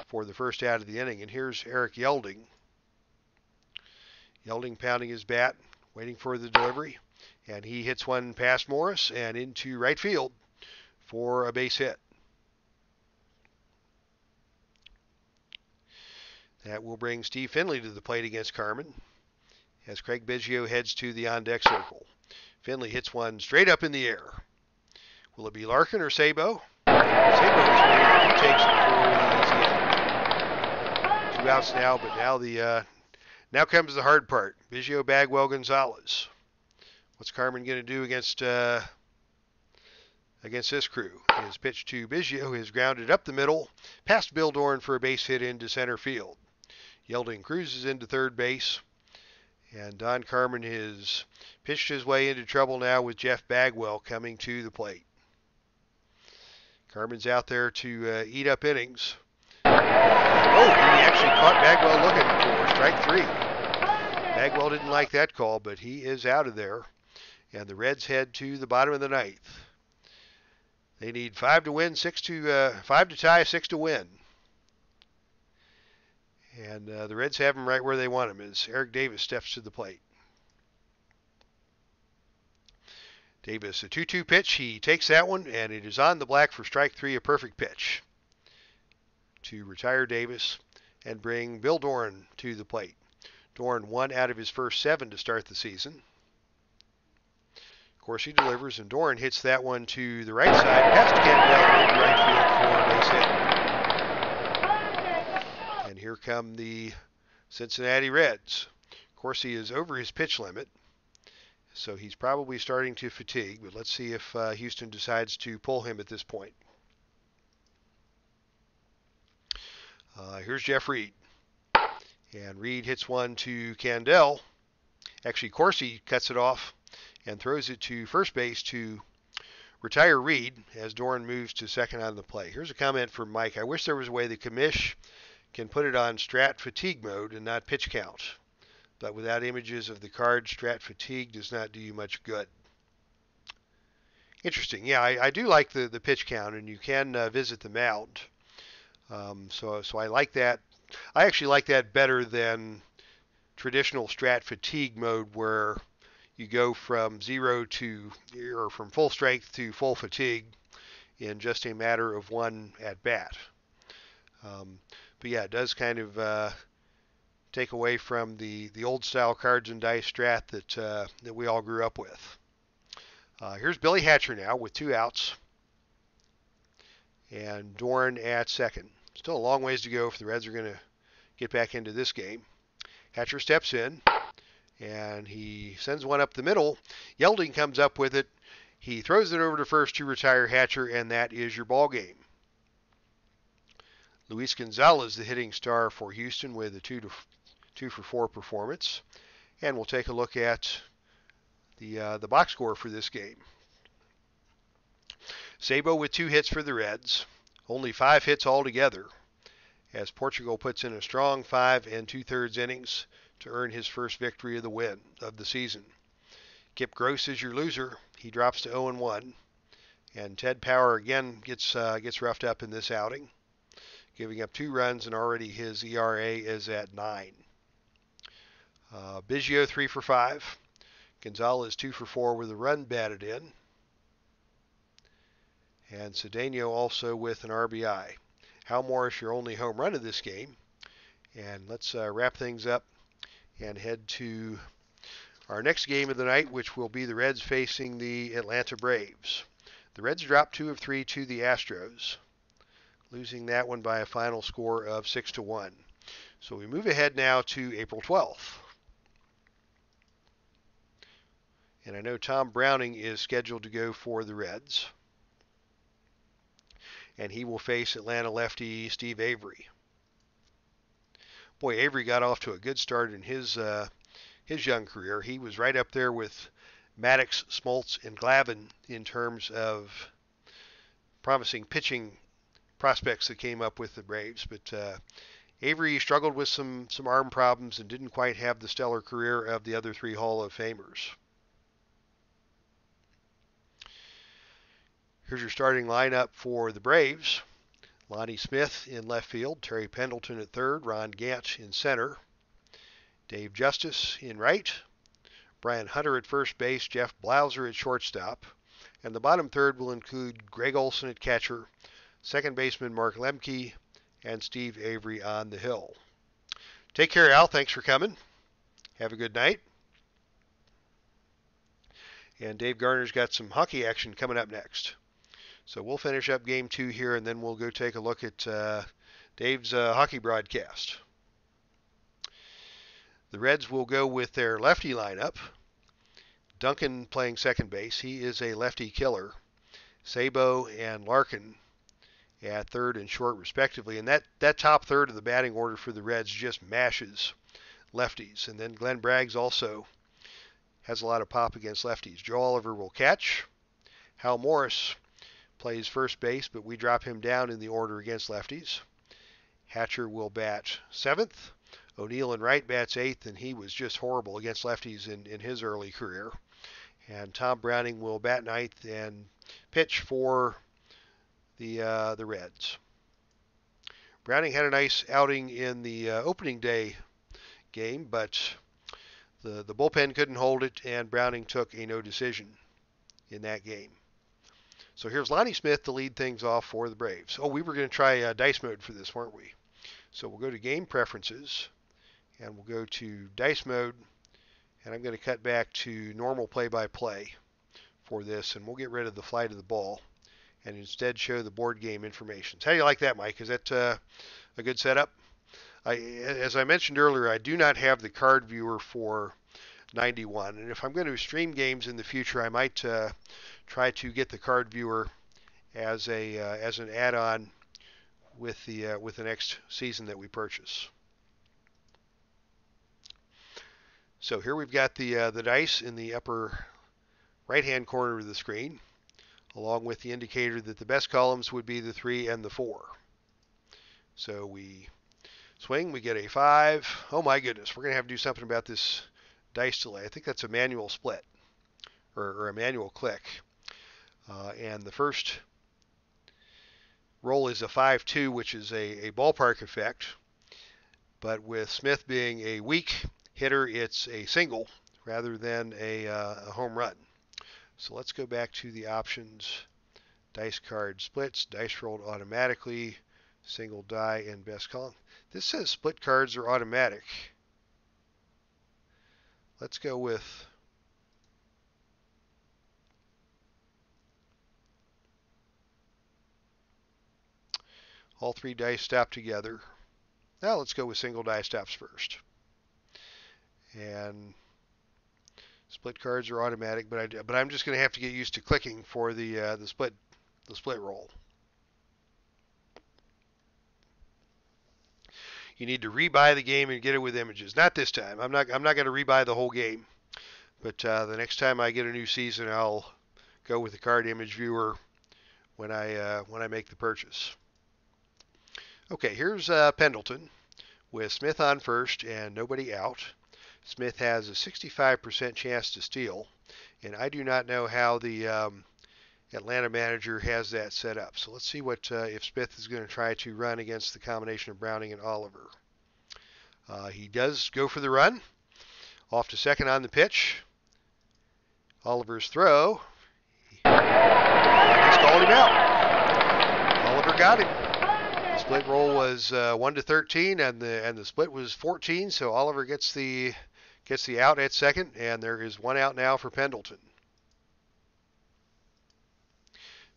Speaker 1: for the first out of the inning. And here's Eric Yelding. Yelding pounding his bat, waiting for the delivery. And he hits one past Morris and into right field for a base hit. That will bring Steve Finley to the plate against Carmen as Craig Biggio heads to the on-deck circle. Finley hits one straight up in the air. Will it be Larkin or Sabo? Sabo is waiting. He takes it for the easy out. 2 outs now, but now comes the hard part. Biggio, Bagwell, Gonzalez. What's Carmen going to do against this crew? His pitch to Biggio is grounded up the middle, past Bill Dorn for a base hit into center field. Yelding cruises into third base, and Don Carmen has pitched his way into trouble now with Jeff Bagwell coming to the plate. Carmen's out there to eat up innings. He actually caught Bagwell looking for strike 3. Bagwell didn't like that call, but he is out of there. And the Reds head to the bottom of the 9th. They need 5 to win, 5 to tie, 6 to win. And the Reds have him right where they want him as Eric Davis steps to the plate. Davis, a 2-2 pitch. He takes that one, and it is on the black for strike 3, a perfect pitch to retire Davis and bring Bill Dorn to the plate. Dorn 1 out of his first 7 to start the season. Of course, he delivers, and Dorn hits that one to the right side, past Kendall into right field for a base hit. And here come the Cincinnati Reds. Of course, he is over his pitch limit, so he's probably starting to fatigue, but let's see if Houston decides to pull him at this point. Here's Jeff Reed. And Reed hits one to Candell. Actually, Corsi cuts it off and throws it to first base to retire Reed as Dorn moves to second on the play. Here's a comment from Mike. I wish there was a way the commish can put it on Strat fatigue mode and not pitch count. But without images of the card, Strat fatigue does not do you much good. Interesting. Yeah, I do like the pitch count, and you can visit the mound. So I like that. I actually like that better than traditional Strat fatigue mode where you go from from full strength to full fatigue in just a matter of one at bat. But yeah, it does kind of take away from the old style cards and dice strat that we all grew up with. Here's Billy Hatcher now with 2 outs and Dorn at second. Still a long ways to go if the Reds are going to get back into this game. Hatcher steps in, and he sends one up the middle. Yelding comes up with it. He throws it over to first to retire Hatcher, and that is your ball game. Luis Gonzalez, the hitting star for Houston, with a 2-for-4 performance. And we'll take a look at the box score for this game. Sabo with 2 hits for the Reds. Only 5 hits altogether. as Portugal puts in a strong 5 2/3 innings to earn his first victory of the season. Kip Gross is your loser. He drops to 0-1, and Ted Power again gets roughed up in this outing, giving up 2 runs, and already his ERA is at 9. Biggio 3 for 5. Gonzalez 2 for 4 with a run batted in. And Cedeno also with an RBI. Hal Morris, your only home run of this game. And let's wrap things up and head to our next game of the night, which will be the Reds facing the Atlanta Braves. The Reds dropped 2 of 3 to the Astros, losing that one by a final score of 6-1. So we move ahead now to April 12th. And I know Tom Browning is scheduled to go for the Reds, and he will face Atlanta lefty Steve Avery. Boy, Avery got off to a good start in his young career. He was right up there with Maddox, Smoltz, and Glavine in terms of promising pitching prospects that came up with the Braves. But Avery struggled with some arm problems and didn't quite have the stellar career of the other 3 Hall of Famers. Here's your starting lineup for the Braves. Lonnie Smith in left field, Terry Pendleton at third, Ron Gant in center, Dave Justice in right, Brian Hunter at first base, Jeff Blauser at shortstop, and the bottom third will include Greg Olson at catcher, second baseman Mark Lemke, and Steve Avery on the hill. Take care, Al. Thanks for coming. Have a good night. And Dave Garner's got some hockey action coming up next. So we'll finish up game 2 here, and then we'll go take a look at Dave's hockey broadcast. The Reds will go with their lefty lineup. Duncan playing second base. He is a lefty killer. Sabo and Larkin at third and short, respectively. And that top third of the batting order for the Reds just mashes lefties. And then Glenn Braggs also has a lot of pop against lefties. Joe Oliver will catch. Hal Morris plays first base, but we drop him down in the order against lefties. Hatcher will bat 7th. O'Neill in right bats 8th, and he was just horrible against lefties in his early career. And Tom Browning will bat 9th and pitch for the Reds. Browning had a nice outing in the opening day game, but the bullpen couldn't hold it, and Browning took a no decision in that game. So here's Lonnie Smith to lead things off for the Braves. Oh, we were going to try dice mode for this, weren't we? So we'll go to game preferences, and we'll go to dice mode, and I'm going to cut back to normal play-by-play for this, and we'll get rid of the flight of the ball and instead show the board game information. How do you like that, Mike? Is that a good setup? As I mentioned earlier, I do not have the card viewer for 91, and if I'm going to stream games in the future, I might try to get the card viewer as an add-on with the next season that we purchase. So here we've got the dice in the upper right-hand corner of the screen, along with the indicator that the best columns would be the 3 and the 4. So we swing, we get a 5. Oh my goodness, we're going to have to do something about this dice delay. I think that's a manual split or a manual click. And the first roll is a 5-2, which is a ballpark effect. But with Smith being a weak hitter, it's a single rather than a home run. So let's go back to the options, dice card splits, dice rolled automatically, single die, and best column. This says split cards are automatic. Let's go with all 3 dice stop together. Now let's go with single die stops first. And split cards are automatic, but I'm just going to have to get used to clicking for the split roll. You need to rebuy the game and get it with images. Not this time. I'm not going to rebuy the whole game. But the next time I get a new season, I'll go with the card image viewer when I make the purchase. Okay, here's Pendleton with Smith on first and nobody out. Smith has a 65% chance to steal, and I do not know how the Atlanta manager has that set up. So let's see what if Smith is going to try to run against the combination of Browning and Oliver. He does go for the run. Off to second on the pitch. Oliver's throw. And he's called him out. Oliver got him. The split roll was 1-13, and the split was 14. So Oliver gets the out at second, and there is one out now for Pendleton.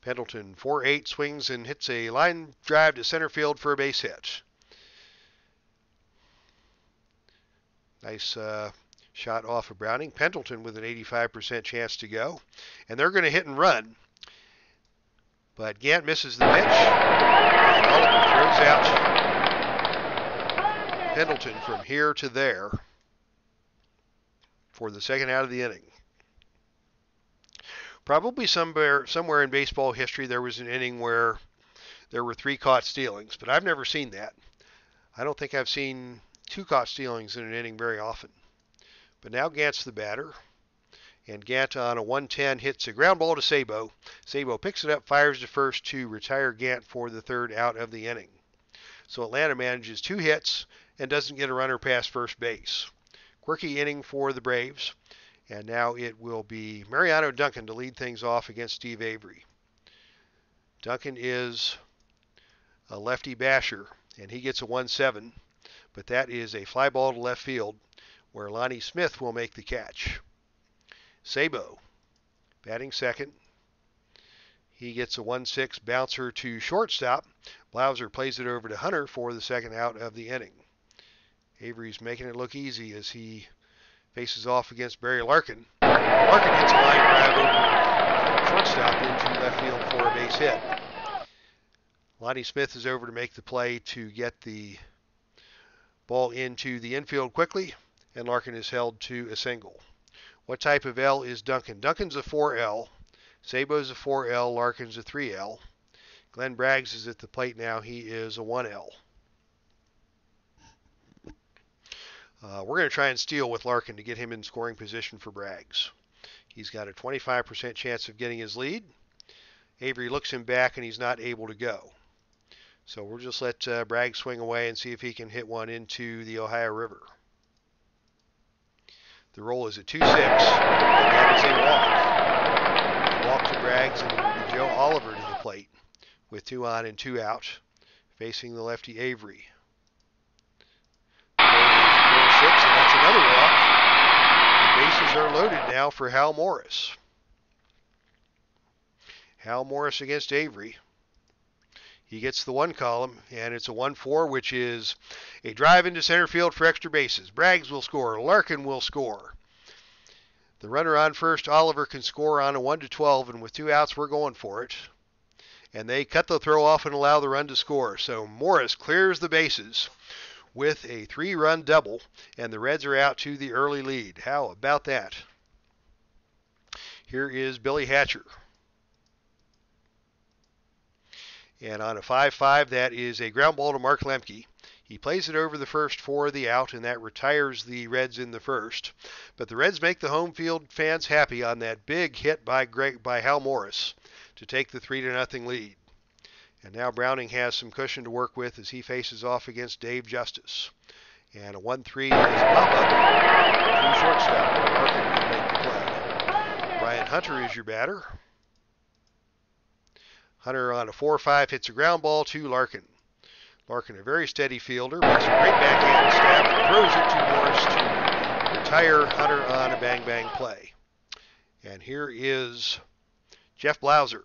Speaker 1: Pendleton 4-8 swings and hits a line drive to center field for a base hit. Nice shot off of Browning. Pendleton with an 85% chance to go. And they're going to hit and run. But Gant misses the pitch. And Oliver throws out Pendleton from here to there for the second out of the inning. Probably somewhere in baseball history there was an inning where there were 3 caught stealings, but I've never seen that. I don't think I've seen 2 caught stealings in an inning very often. But now Gant's the batter, and Gant on a 1-10 hits a ground ball to Sabo. Sabo picks it up, fires to first to retire Gant for the third out of the inning. So Atlanta manages 2 hits and doesn't get a runner past first base. Quirky inning for the Braves. And now it will be Mariano Duncan to lead things off against Steve Avery. Duncan is a lefty basher, and he gets a 1-7, but that is a fly ball to left field where Lonnie Smith will make the catch. Sabo batting second. He gets a 1-6 bouncer to shortstop. Blauser plays it over to Hunter for the second out of the inning. Avery's making it look easy as he faces off against Barry Larkin. Larkin hits a line drive over shortstop into left field for a base hit. Lonnie Smith is over to make the play to get the ball into the infield quickly, and Larkin is held to a single. What type of L is Duncan? Duncan's a 4L. Sabo's a 4L. Larkin's a 3L. Glenn Braggs is at the plate now. He is a 1L. We're going to try and steal with Larkin to get him in scoring position for Braggs. He's got a 25% chance of getting his lead. Avery looks him back, and he's not able to go. So we'll just let Braggs swing away and see if he can hit one into the Ohio River. The roll is a 2-6, and that is a walk. A walk to Braggs, and it will be Joe Oliver to the plate with 2 on and 2 out, facing the lefty Avery. And that's another walk. The bases are loaded now for Hal Morris. Hal Morris against Avery. He gets the 1 column, and it's a 1-4, which is a drive into center field for extra bases. Braggs will score. Larkin will score. The runner on first, Oliver, can score on a 1-12, and with 2 outs, we're going for it. And they cut the throw off and allow the run to score. So Morris clears the bases with a 3-run double, and the Reds are out to the early lead. How about that? Here is Billy Hatcher. And on a 5-5, that is a ground ball to Mark Lemke. He plays it over the first for the out, and that retires the Reds in the first. But the Reds make the home field fans happy on that big hit by Hal Morris to take the 3-0 lead. And now Browning has some cushion to work with as he faces off against Dave Justice. And a 1-3 is a pop-up to shortstop where Larkin will make the play. Brian Hunter is your batter. Hunter on a 4-5 hits a ground ball to Larkin. Larkin, a very steady fielder, makes a great backhand stab and throws it to Morris to retire Hunter on a bang-bang play. And here is Jeff Blauser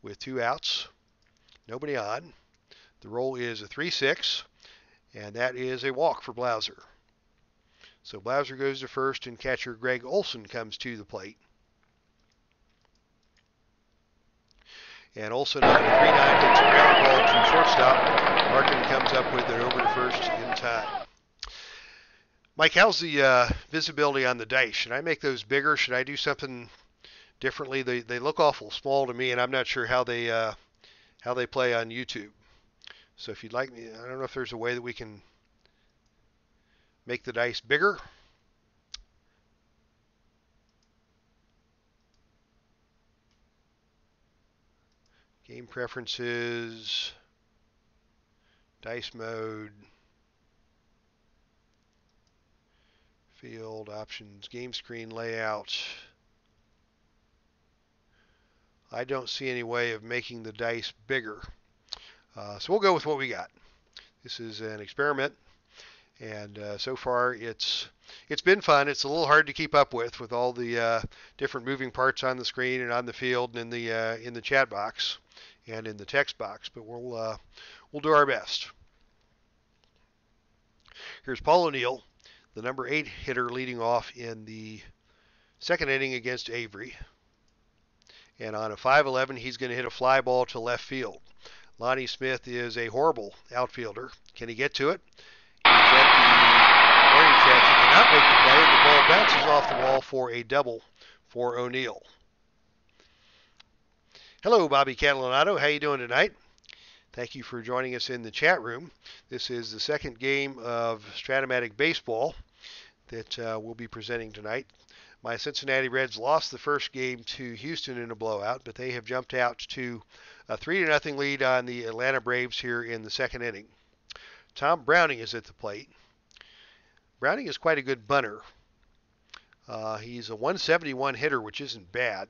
Speaker 1: with 2 outs. Nobody on. The roll is a 3-6, and that is a walk for Blauser. So Blauser goes to first, and catcher Greg Olson comes to the plate. And Olson on a 3-9 hits a ground ball to shortstop. Larkin comes up with it over to first in time. Mike, how's the visibility on the dice? Should I make those bigger? Should I do something differently? They look awful small to me, and I'm not sure how they play on YouTube. So if you'd like me, I don't know if there's a way that we can make the dice bigger. Game preferences, dice mode, field options, game screen layout. I don't see any way of making the dice bigger. So we'll go with what we got. This is an experiment, and so far it's been fun. It's a little hard to keep up with all the different moving parts on the screen and on the field and in the chat box and in the text box, but we'll do our best. Here's Paul O'Neill, the number 8 hitter, leading off in the second inning against Avery. And on a 5-11, he's going to hit a fly ball to left field. Lonnie Smith is a horrible outfielder. Can he get to it? He's at the warning track. He cannot make the play, and the ball bounces off the wall for a double for O'Neill. Hello, Bobby Catalanato. How you doing tonight? Thank you for joining us in the chat room. This is the second game of Strat-O-Matic baseball that we'll be presenting tonight. My Cincinnati Reds lost the first game to Houston in a blowout, but they have jumped out to a 3-0 lead on the Atlanta Braves here in the second inning. Tom Browning is at the plate. Browning is quite a good bunter. He's a 171 hitter, which isn't bad.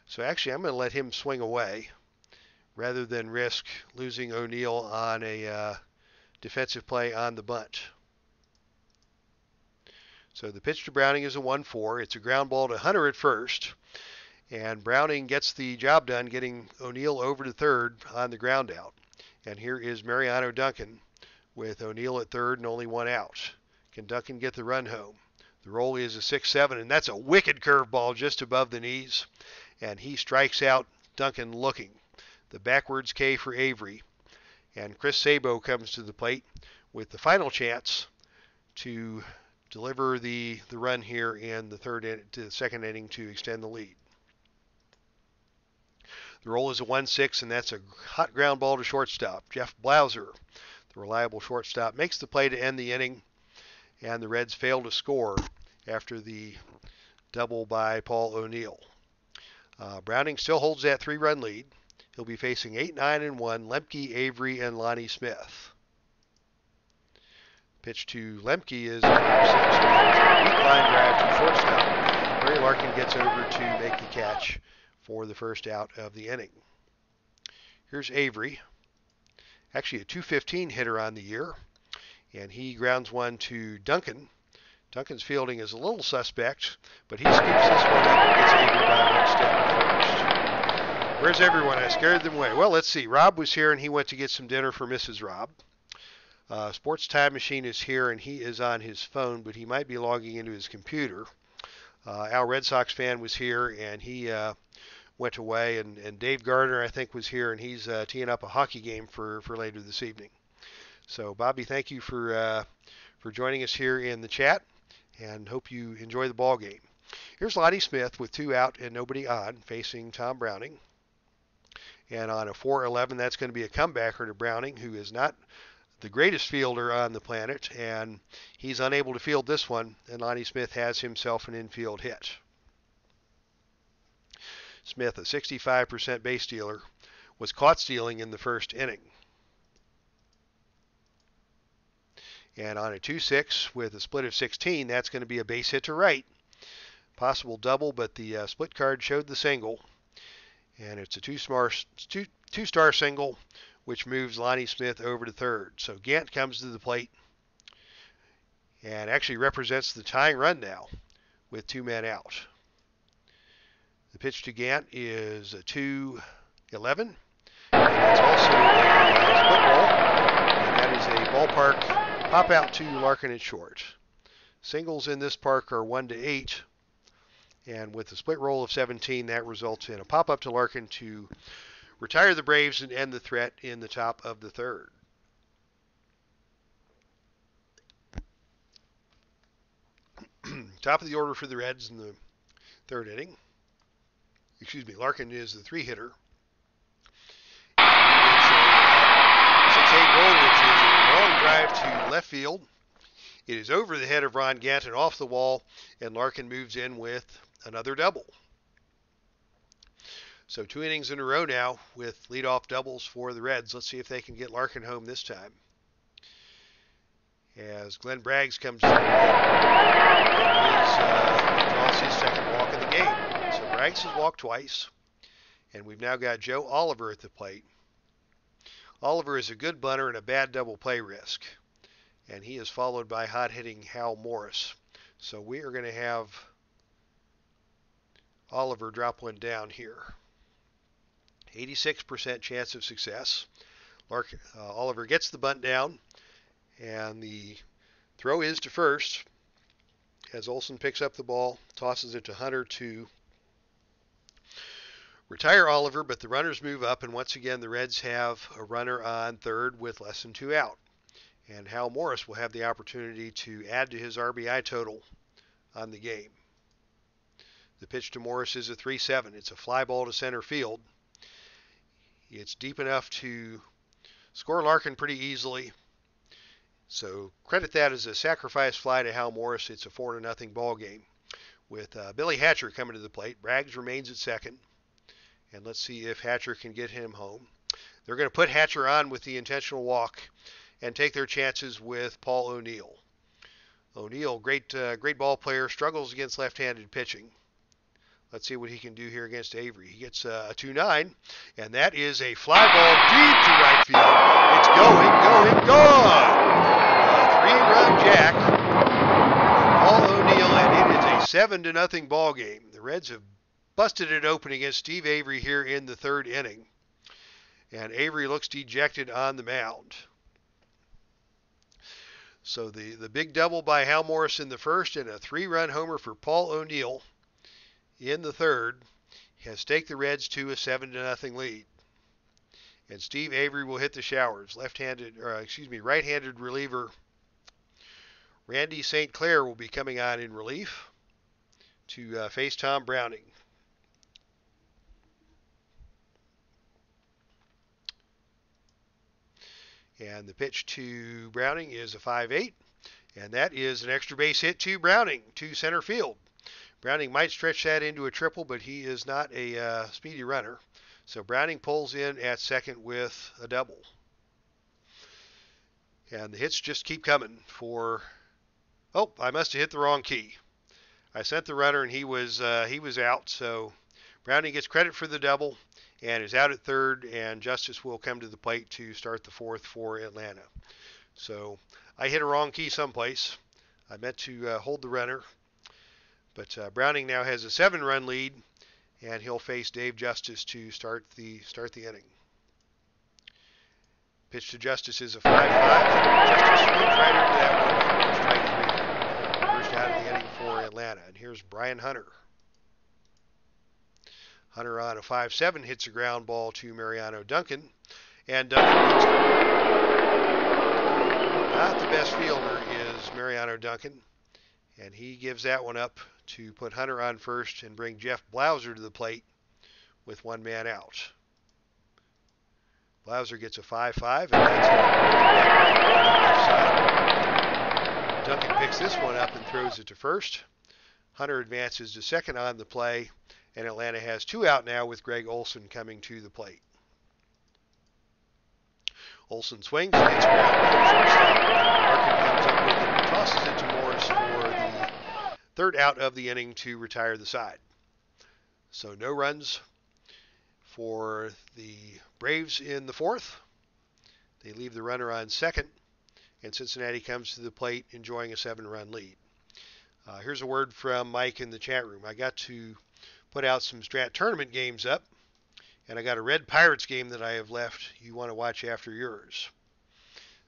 Speaker 1: So actually, I'm going to let him swing away rather than risk losing O'Neill on a defensive play on the bunt. So the pitch to Browning is a 1-4. It's a ground ball to Hunter at first. And Browning gets the job done, getting O'Neill over to third on the ground out. And here is Mariano Duncan with O'Neill at third and only one out. Can Duncan get the run home? The roll is a 6-7, and that's a wicked curveball just above the knees. And he strikes out Duncan looking. The backwards K for Avery. And Chris Sabo comes to the plate with the final chance to deliver the run here in the second inning to extend the lead. The roll is a 1-6, and that's a hot ground ball to shortstop. Jeff Blauser, the reliable shortstop, makes the play to end the inning, and the Reds fail to score after the double by Paul O'Neill. Browning still holds that 3-run lead. He'll be facing 8-9-1, Lemke, Avery, and Lonnie Smith. Pitch to Lemke is a 6, a weak line drive to shortstop. Barry Larkin gets over to make the catch for the first out of the inning. Here's Avery, actually a 215 hitter on the year, and he grounds one to Duncan. Duncan's fielding is a little suspect, but he scoops this one up and gets Avery by one step at first. Where's everyone? I scared them away. Well, let's see. Rob was here, and he went to get some dinner for Mrs. Rob. Sports Time Machine is here, and he is on his phone, but he might be logging into his computer. Al Red Sox fan was here, and he went away. And Dave Gardner, I think, was here, and he's teeing up a hockey game for later this evening. So, Bobby, thank you for joining us here in the chat, and hope you enjoy the ball game. Here's Lonnie Smith with 2 out and nobody on, facing Tom Browning. And on a 4-11, that's going to be a comebacker to Browning, who is not the greatest fielder on the planet, and he's unable to field this one, and Lonnie Smith has himself an infield hit. Smith, a 65% base stealer, was caught stealing in the first inning. And on a 2-6 with a split of 16, that's going to be a base hit to right. Possible double, but the split card showed the single. And it's a two-star single, which moves Lonnie Smith over to third. So Gant comes to the plate and actually represents the tying run now with 2 men out. The pitch to Gant is a 2-11, and that's also a split roll, and that is a ballpark pop out to Larkin at short. Singles in this park are 1-8, and with the split roll of 17, that results in a pop up to Larkin to retire the Braves and end the threat in the top of the third. Top of the order for the Reds in the third inning. Larkin is the 3 hitter. It's a 6-8 to left field. It is over the head of Ron Ganton off the wall, and Larkin moves in with another double. So 2 innings in a row now with leadoff doubles for the Reds. Let's see if they can get Larkin home this time. As Glenn Braggs comes to the plate, and he draws his second walk of the game. So Braggs has walked twice, and we've now got Joe Oliver at the plate. Oliver is a good bunter and a bad double play risk, and he is followed by hot-hitting Hal Morris. So we are going to have Oliver drop one down here. 86% chance of success. Oliver gets the bunt down, and the throw is to first as Olson picks up the ball, tosses it to Hunter to retire Oliver, but the runners move up, and once again the Reds have a runner on third with less than 2 out. And Hal Morris will have the opportunity to add to his RBI total on the game. The pitch to Morris is a 3-7. It's a fly ball to center field. It's deep enough to score Larkin pretty easily. So credit that as a sacrifice fly to Hal Morris. It's a 4-0 ball game. With Billy Hatcher coming to the plate, Braggs remains at second. And let's see if Hatcher can get him home. They're going to put Hatcher on with the intentional walk and take their chances with Paul O'Neill. O'Neill, great ball player, struggles against left-handed pitching. Let's see what he can do here against Avery. He gets a 2-9, and that is a fly ball deep to right field. It's going, gone! A 3-run jack for Paul O'Neill, and it is a 7-0 ball game. The Reds have busted it open against Steve Avery here in the 3rd inning, and Avery looks dejected on the mound. So the big double by Hal Morris in the 1st and a 3-run homer for Paul O'Neill in the 3rd has staked the Reds to a 7-0 lead. And Steve Avery will hit the showers. Right-handed reliever Randy St. Clair will be coming on in relief to face Tom Browning. And the pitch to Browning is a 5-8, and that is an extra base hit to Browning to center field. Browning might stretch that into a triple, but he is not a speedy runner. So Browning pulls in at second with a double. And the hits just keep coming for... Oh, I must have hit the wrong key. I sent the runner, and he was out. So Browning gets credit for the double and is out at third, and Justice will come to the plate to start the 4th for Atlanta. So I hit a wrong key someplace. I meant to hold the runner. But Browning now has a 7-run lead, and he'll face Dave Justice to start the inning. Pitch to Justice is a 5-5. Justice swings right over that one. Strike 3. First out of the inning for Atlanta. And here's Brian Hunter. Hunter on a 5-7 hits a ground ball to Mariano Duncan, and Duncan beats him. Not the best fielder is Mariano Duncan, and he gives that one up to put Hunter on first and bring Jeff Blauser to the plate with 1 man out. Blauser gets a 5-5, and that's on the left side. Duncan picks this one up and throws it to first. Hunter advances to second on the play, and Atlanta has 2 out now with Greg Olson coming to the plate. Olson swings and hits ground ball to shortstop. Larkin comes up with it and tosses it to Morris for the 3rd out of the inning to retire the side. So no runs for the Braves in the 4th. They leave the runner on second, and Cincinnati comes to the plate enjoying a 7-run lead. Here's a word from Mike in the chat room. I got to put out some Strat tournament games up, and I got a Red Pirates game that I have left you want to watch after yours.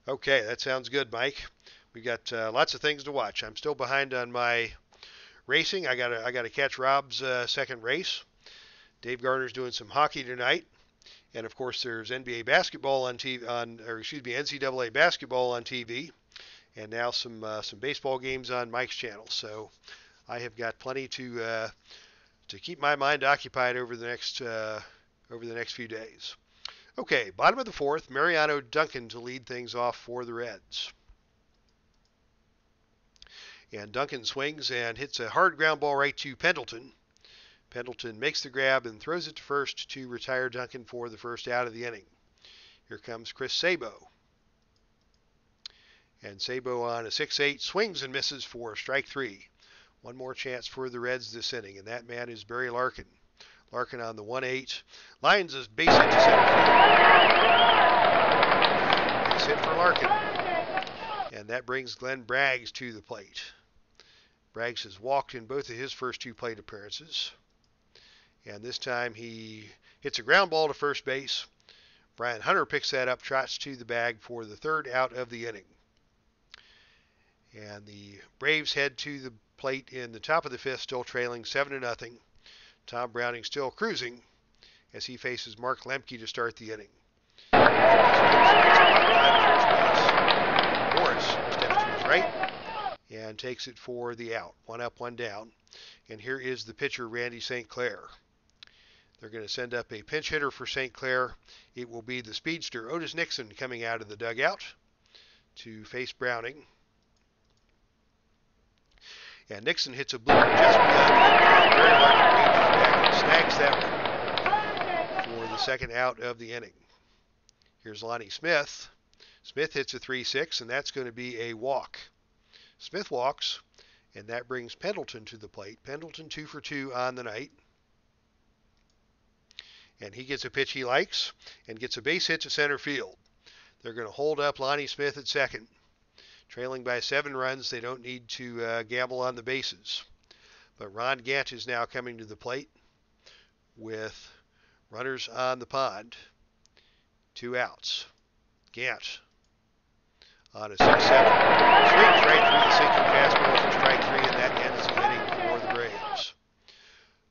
Speaker 1: Okay, that sounds good, Mike. We got lots of things to watch. I'm still behind on my racing. I got to catch Rob's second race. Dave Garner's doing some hockey tonight, and of course there's NBA basketball on TV, NCAA basketball on TV, and now some baseball games on Mike's channel. So I have got plenty to keep my mind occupied over the next few days. Okay, bottom of the 4th, Mariano Duncan to lead things off for the Reds. And Duncan swings and hits a hard ground ball right to Pendleton. Pendleton makes the grab and throws it to first to retire Duncan for the first out of the inning. Here comes Chris Sabo. And Sabo on a 6-8 swings and misses for strike 3. One more chance for the Reds this inning, and that man is Barry Larkin. Larkin on the 1-8. Lines a base hit to center field. Base hit for Larkin. And that brings Glenn Braggs to the plate. Braggs has walked in both of his first 2 plate appearances. And this time he hits a ground ball to first base. Brian Hunter picks that up, trots to the bag for the 3rd out of the inning. And the Braves head to the plate in the top of the 5th, still trailing 7-0. Tom Browning still cruising as he faces Mark Lemke to start the inning. Lemke swings and gets a pop fly to first base. Morris steps to his right and takes it for the out. 1 up, 1 down. And here is the pitcher, Randy St. Clair. They're going to send up a pinch hitter for St. Clair. It will be the speedster, Otis Nixon, coming out of the dugout to face Browning. And Nixon hits a blooper just beyond the infield. Barry Larkin ranges back and snags that one for the 2nd out of the inning. Here's Lonnie Smith. Smith hits a 3-6, and that's going to be a walk. Smith walks, and that brings Pendleton to the plate. Pendleton 2 for 2 on the night. And he gets a pitch he likes and gets a base hit to center field. They're going to hold up Lonnie Smith at second. Trailing by 7 runs, they don't need to gamble on the bases. But Ron Gant is now coming to the plate with runners on the pond. 2 outs. Gant on a 6-7. Swings right through the sinking fastball for strike 3, and that ends the inning for the Braves.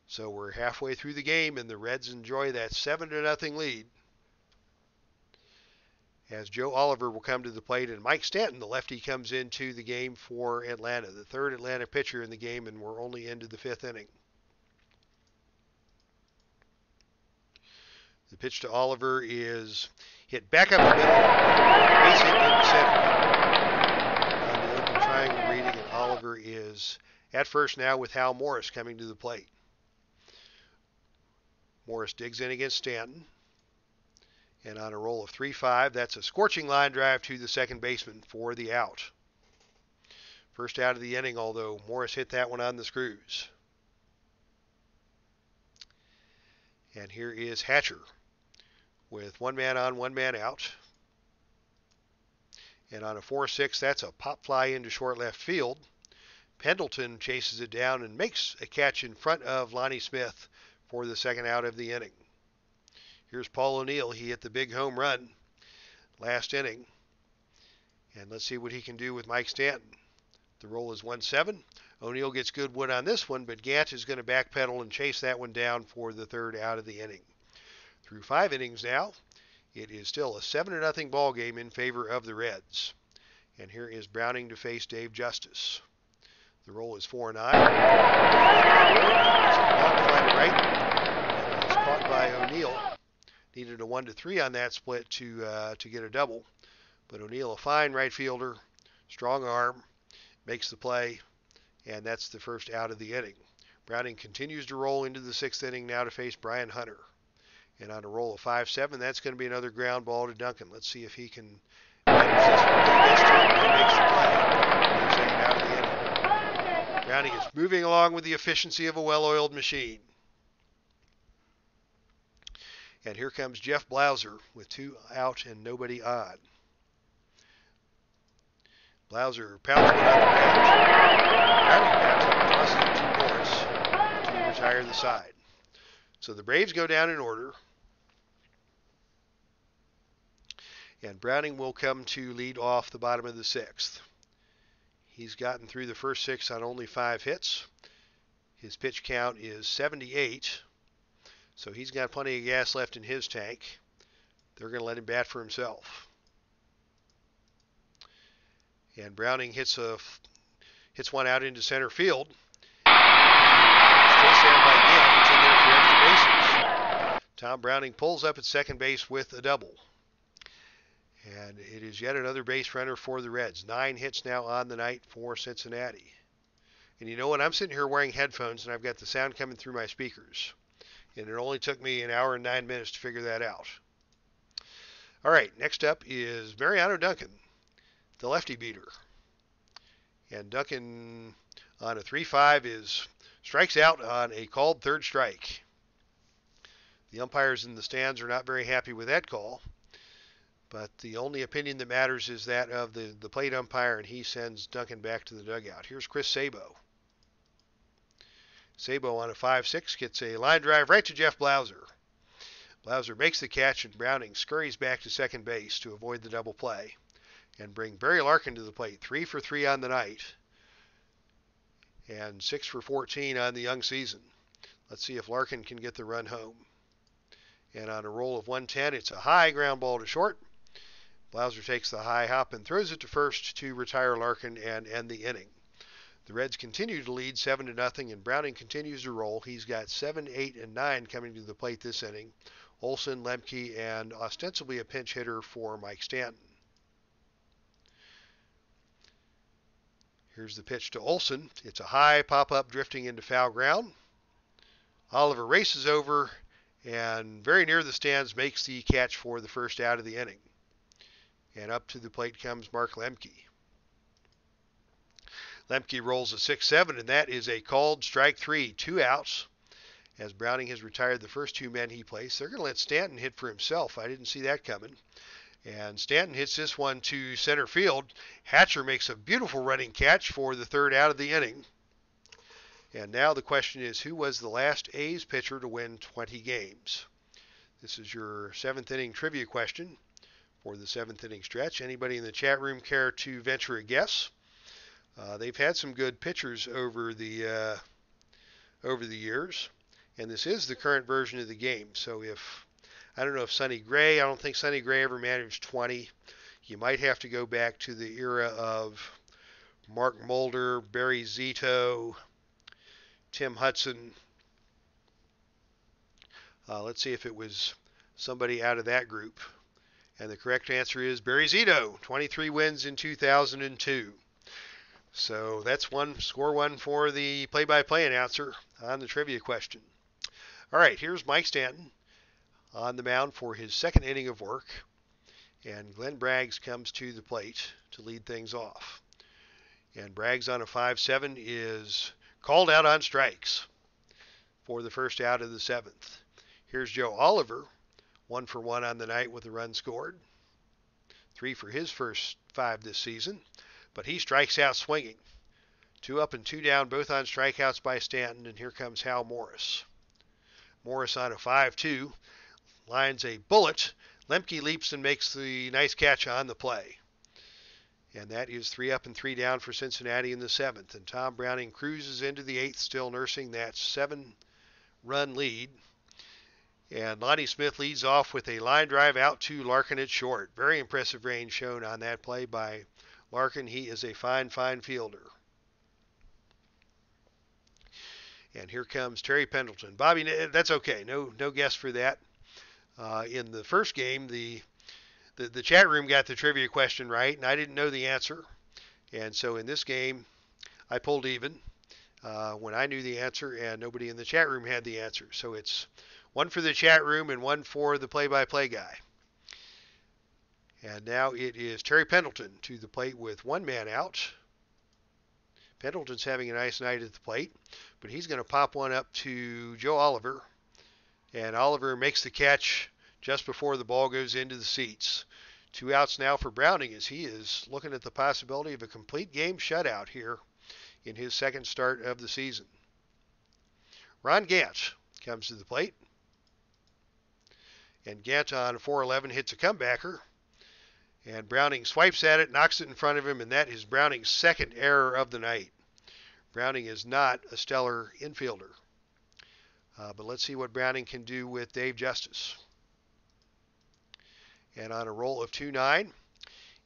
Speaker 1: So we're halfway through the game, and the Reds enjoy that 7-0 lead. As Joe Oliver will come to the plate, and Mike Stanton, the lefty, comes into the game for Atlanta, the 3rd Atlanta pitcher in the game, and we're only into the 5th inning. The pitch to Oliver is hit back up the middle, base hit into center. On the open triangle reading, and Oliver is at first now with Hal Morris coming to the plate. Morris digs in against Stanton. And on a roll of 3-5, that's a scorching line drive to the second baseman for the out. First out of the inning, although Morris hit that one on the screws. And here is Hatcher with 1 man on, 1 man out. And on a 4-6, that's a pop fly into short left field. Pendleton chases it down and makes a catch in front of Lonnie Smith for the 2nd out of the inning. Here's Paul O'Neill. He hit the big home run last inning. And let's see what he can do with Mike Stanton. The roll is 1-7. O'Neill gets good wood on this one, but Gant is going to backpedal and chase that one down for the 3rd out of the inning. Through 5 innings now, it is still a 7-0 ball game in favor of the Reds. And here is Browning to face Dave Justice. The roll is 4-9. It's a long fly to right. And it's caught by O'Neill. Needed a 1-3 on that split to get a double. But O'Neill, a fine right fielder, strong arm, makes the play, and that's the first out of the inning. Browning continues to roll into the 6th inning now to face Brian Hunter. And on a roll of 5-7, that's going to be another ground ball to Duncan. Let's see if he can manage this one. He gets to it, and he makes the play for the 2nd out of the inning. Browning is moving along with the efficiency of a well-oiled machine. And here comes Jeff Blauser with 2 out and nobody on. Blauser pounds one on the ground. Browning grabs it and tosses it to Morris to retire the side. So the Braves go down in order. And Browning will come to lead off the bottom of the 6th. He's gotten through the first 6 on only 5 hits. His pitch count is 78. So he's got plenty of gas left in his tank. They're going to let him bat for himself. And Browning hits one out into center field. Chased down by Gant. It's in there for extra bases. Tom Browning pulls up at second base with a double. And it is yet another base runner for the Reds. 9 hits now on the night for Cincinnati. And you know what? I'm sitting here wearing headphones and I've got the sound coming through my speakers. And it only took me an hour and 9 minutes to figure that out. All right, next up is Mariano Duncan, the lefty beater. And Duncan on a 3-5 strikes out on a called third strike. The umpires in the stands are not very happy with that call. But the only opinion that matters is that of the plate umpire, and he sends Duncan back to the dugout. Here's Chris Sabo. Sabo on a 5-6 gets a line drive right to Jeff Blauser. Blauser makes the catch, and Browning scurries back to second base to avoid the double play and bring Barry Larkin to the plate. 3 for 3 on the night and 6 for 14 on the young season. Let's see if Larkin can get the run home. And on a roll of 110, it's a high ground ball to short. Blauser takes the high hop and throws it to first to retire Larkin and end the inning. The Reds continue to lead 7-0, and Browning continues to roll. He's got 7, 8, and 9 coming to the plate this inning. Olson, Lemke, and ostensibly a pinch hitter for Mike Stanton. Here's the pitch to Olson. It's a high pop-up drifting into foul ground. Oliver races over and very near the stands makes the catch for the first out of the inning. And up to the plate comes Mark Lemke. Lemke rolls a 6-7, and that is a called strike 3, 2 outs. As Browning has retired the first 2 men he placed, they're going to let Stanton hit for himself. I didn't see that coming. And Stanton hits this one to center field. Hatcher makes a beautiful running catch for the third out of the inning. And now the question is, who was the last A's pitcher to win 20 games? This is your 7th inning trivia question for the 7th inning stretch. Anybody in the chat room care to venture a guess? They've had some good pitchers over the years, and this is the current version of the game. So I don't know if Sonny Gray, I don't think Sonny Gray ever managed 20. You might have to go back to the era of Mark Mulder, Barry Zito, Tim Hudson. Let's see if it was somebody out of that group. And the correct answer is Barry Zito, 23 wins in 2002. So that's score one for the play-by-play announcer on the trivia question. All right, here's Mike Stanton on the mound for his 2nd inning of work. And Glenn Braggs comes to the plate to lead things off. And Braggs on a 5-7 is called out on strikes for the first out of the 7th. Here's Joe Oliver, 1 for 1 on the night with a run scored. 3 for his first 5 this season. But he strikes out swinging. 2 up and 2 down, both on strikeouts by Stanton, and here comes Hal Morris. Morris on a 5-2, lines a bullet. Lemke leaps and makes the nice catch on the play. And that is 3 up and 3 down for Cincinnati in the 7th. And Tom Browning cruises into the 8th, still nursing that 7-run lead. And Lonnie Smith leads off with a line drive out to Larkin at short. Very impressive range shown on that play by Larkin. He is a fine, fine fielder. And here comes Terry Pendleton. Bobby, that's okay. No guess for that. In the first game, the chat room got the trivia question right, and I didn't know the answer. And so in this game, I pulled even when I knew the answer, and nobody in the chat room had the answer. So it's 1 for the chat room and 1 for the play-by-play guy. And now it is Terry Pendleton to the plate with 1 man out. Pendleton's having a nice night at the plate, but he's going to pop one up to Joe Oliver. And Oliver makes the catch just before the ball goes into the seats. 2 outs now for Browning as he is looking at the possibility of a complete game shutout here in his 2nd start of the season. Ron Gant comes to the plate. And Gant on 4-11 hits a comebacker. And Browning swipes at it, knocks it in front of him, and that is Browning's 2nd error of the night. Browning is not a stellar infielder. But let's see what Browning can do with Dave Justice. And on a roll of 2-9,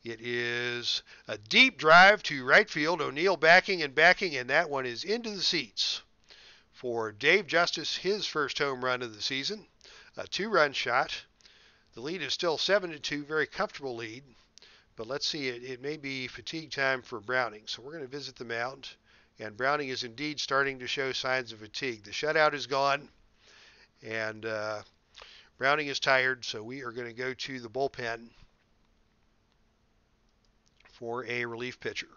Speaker 1: it is a deep drive to right field. O'Neill backing, and that one is into the seats for Dave Justice, his first home run of the season. A 2-run shot. The lead is still 7-2, very comfortable lead. But let's see, it may be fatigue time for Browning. So we're going to visit the mound And Browning is indeed starting to show signs of fatigue. The shutout is gone, and Browning is tired, so we are going to go to the bullpen for a relief pitcher.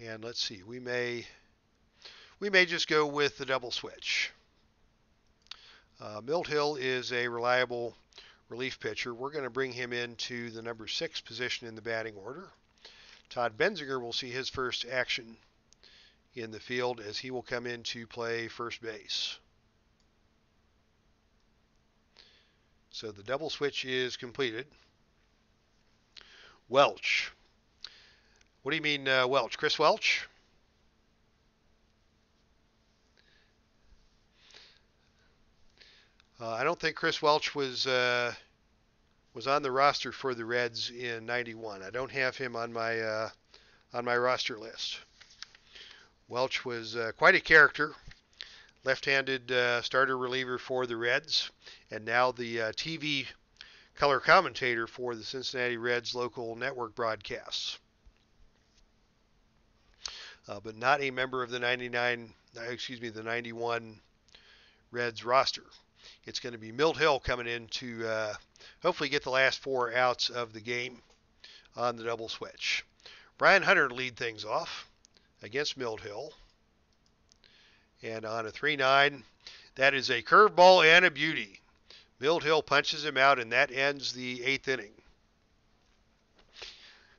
Speaker 1: And let's see, we may just go with the double switch. Milt Hill is a reliable relief pitcher. We're going to bring him into the number 6 position in the batting order. Todd Benziger will see his first action in the field as he will come in to play first base. So the double switch is completed. Welch. What do you mean Welch? Chris Welch? I don't think Chris Welch was on the roster for the Reds in '91. I don't have him on my roster list. Welch was quite a character, left-handed starter reliever for the Reds, and now the TV color commentator for the Cincinnati Reds local network broadcasts. But not a member of the the 91 Reds roster. It's going to be Milt Hill coming in to hopefully get the last 4 outs of the game on the double switch. Brian Hunter to lead things off against Milt Hill. And on a 3-9, that is a curveball and a beauty. Milt Hill punches him out, and that ends the 8th inning.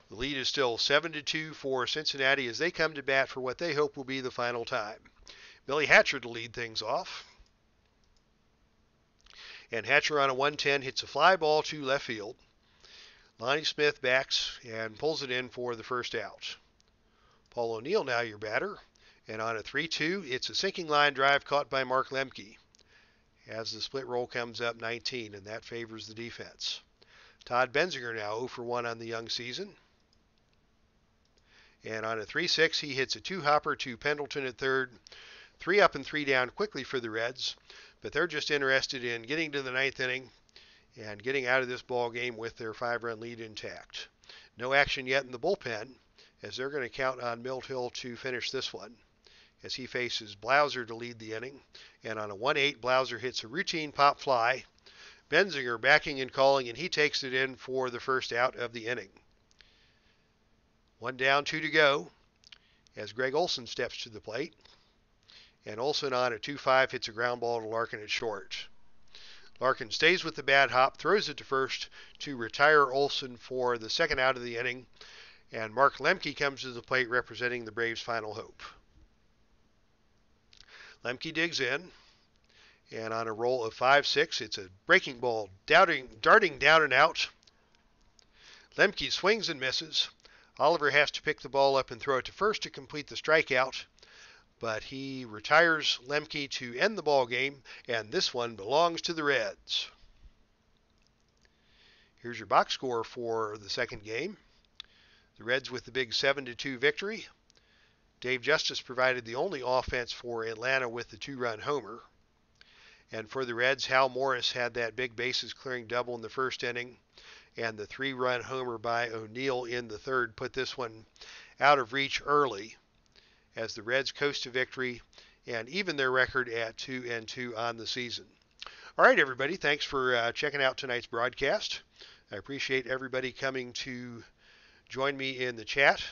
Speaker 1: The lead is still 7-2 for Cincinnati as they come to bat for what they hope will be the final time. Billy Hatcher to lead things off. And Hatcher on a 110 hits a fly ball to left field. Lonnie Smith backs and pulls it in for the first out. Paul O'Neill now your batter. And on a 3-2, it's a sinking line drive caught by Mark Lemke as the split roll comes up 19, and that favors the defense. Todd Benziger now 0 for 1 on the young season. And on a 3-6, he hits a 2-hopper to Pendleton at third. 3 up and 3 down quickly for the Reds, but they're just interested in getting to the 9th inning and getting out of this ball game with their 5-run lead intact. No action yet in the bullpen as they're going to count on Milt Hill to finish this one as he faces Blauser to lead the inning. And on a 1-8, Blauser hits a routine pop fly. Benziger backing and calling, and he takes it in for the first out of the inning. 1 down, 2 to go as Greg Olson steps to the plate. And Olson on a 2-5 hits a ground ball to Larkin at short. Larkin stays with the bad hop, throws it to first to retire Olson for the second out of the inning. And Mark Lemke comes to the plate representing the Braves' final hope. Lemke digs in, and on a roll of 5-6, it's a breaking ball darting down and out. Lemke swings and misses. Oliver has to pick the ball up and throw it to first to complete the strikeout, but he retires Lemke to end the ball game, and this one belongs to the Reds. Here's your box score for the second game. The Reds with the big 7-2 victory. Dave Justice provided the only offense for Atlanta with the 2-run homer. And for the Reds, Hal Morris had that big bases clearing double in the first inning, and the 3-run homer by O'Neill in the third put this one out of reach early as the Reds coast to victory and even their record at 2-2 on the season. All right, everybody, thanks for checking out tonight's broadcast. I appreciate everybody coming to join me in the chat.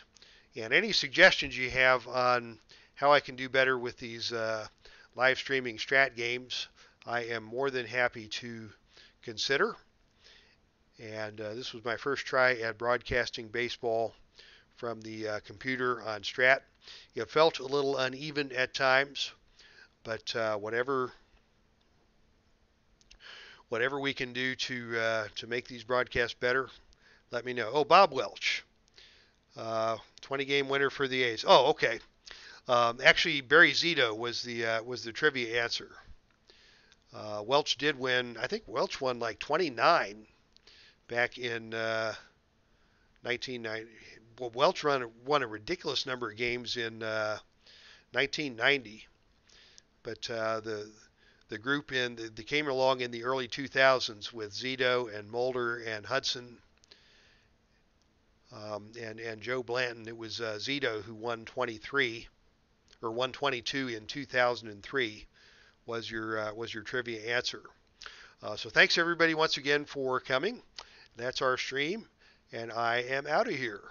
Speaker 1: And any suggestions you have on how I can do better with these live streaming Strat games, I am more than happy to consider. And this was my first try at broadcasting baseball from the computer on Strat. It felt a little uneven at times, but whatever we can do to make these broadcasts better, let me know. Oh, Bob Welch. 20-game winner for the A's. Oh, okay. Actually, Barry Zito was the trivia answer. Welch did win. I think Welch won like 29 back in 1990. Well, Welch won a ridiculous number of games in 1990. But the group that came along in the early 2000s with Zito and Mulder and Hudson. and Joe Blanton. It was Zito who won 23 or 122 in 2003 was your trivia answer. So thanks everybody once again for coming. That's our stream, and I am out of here.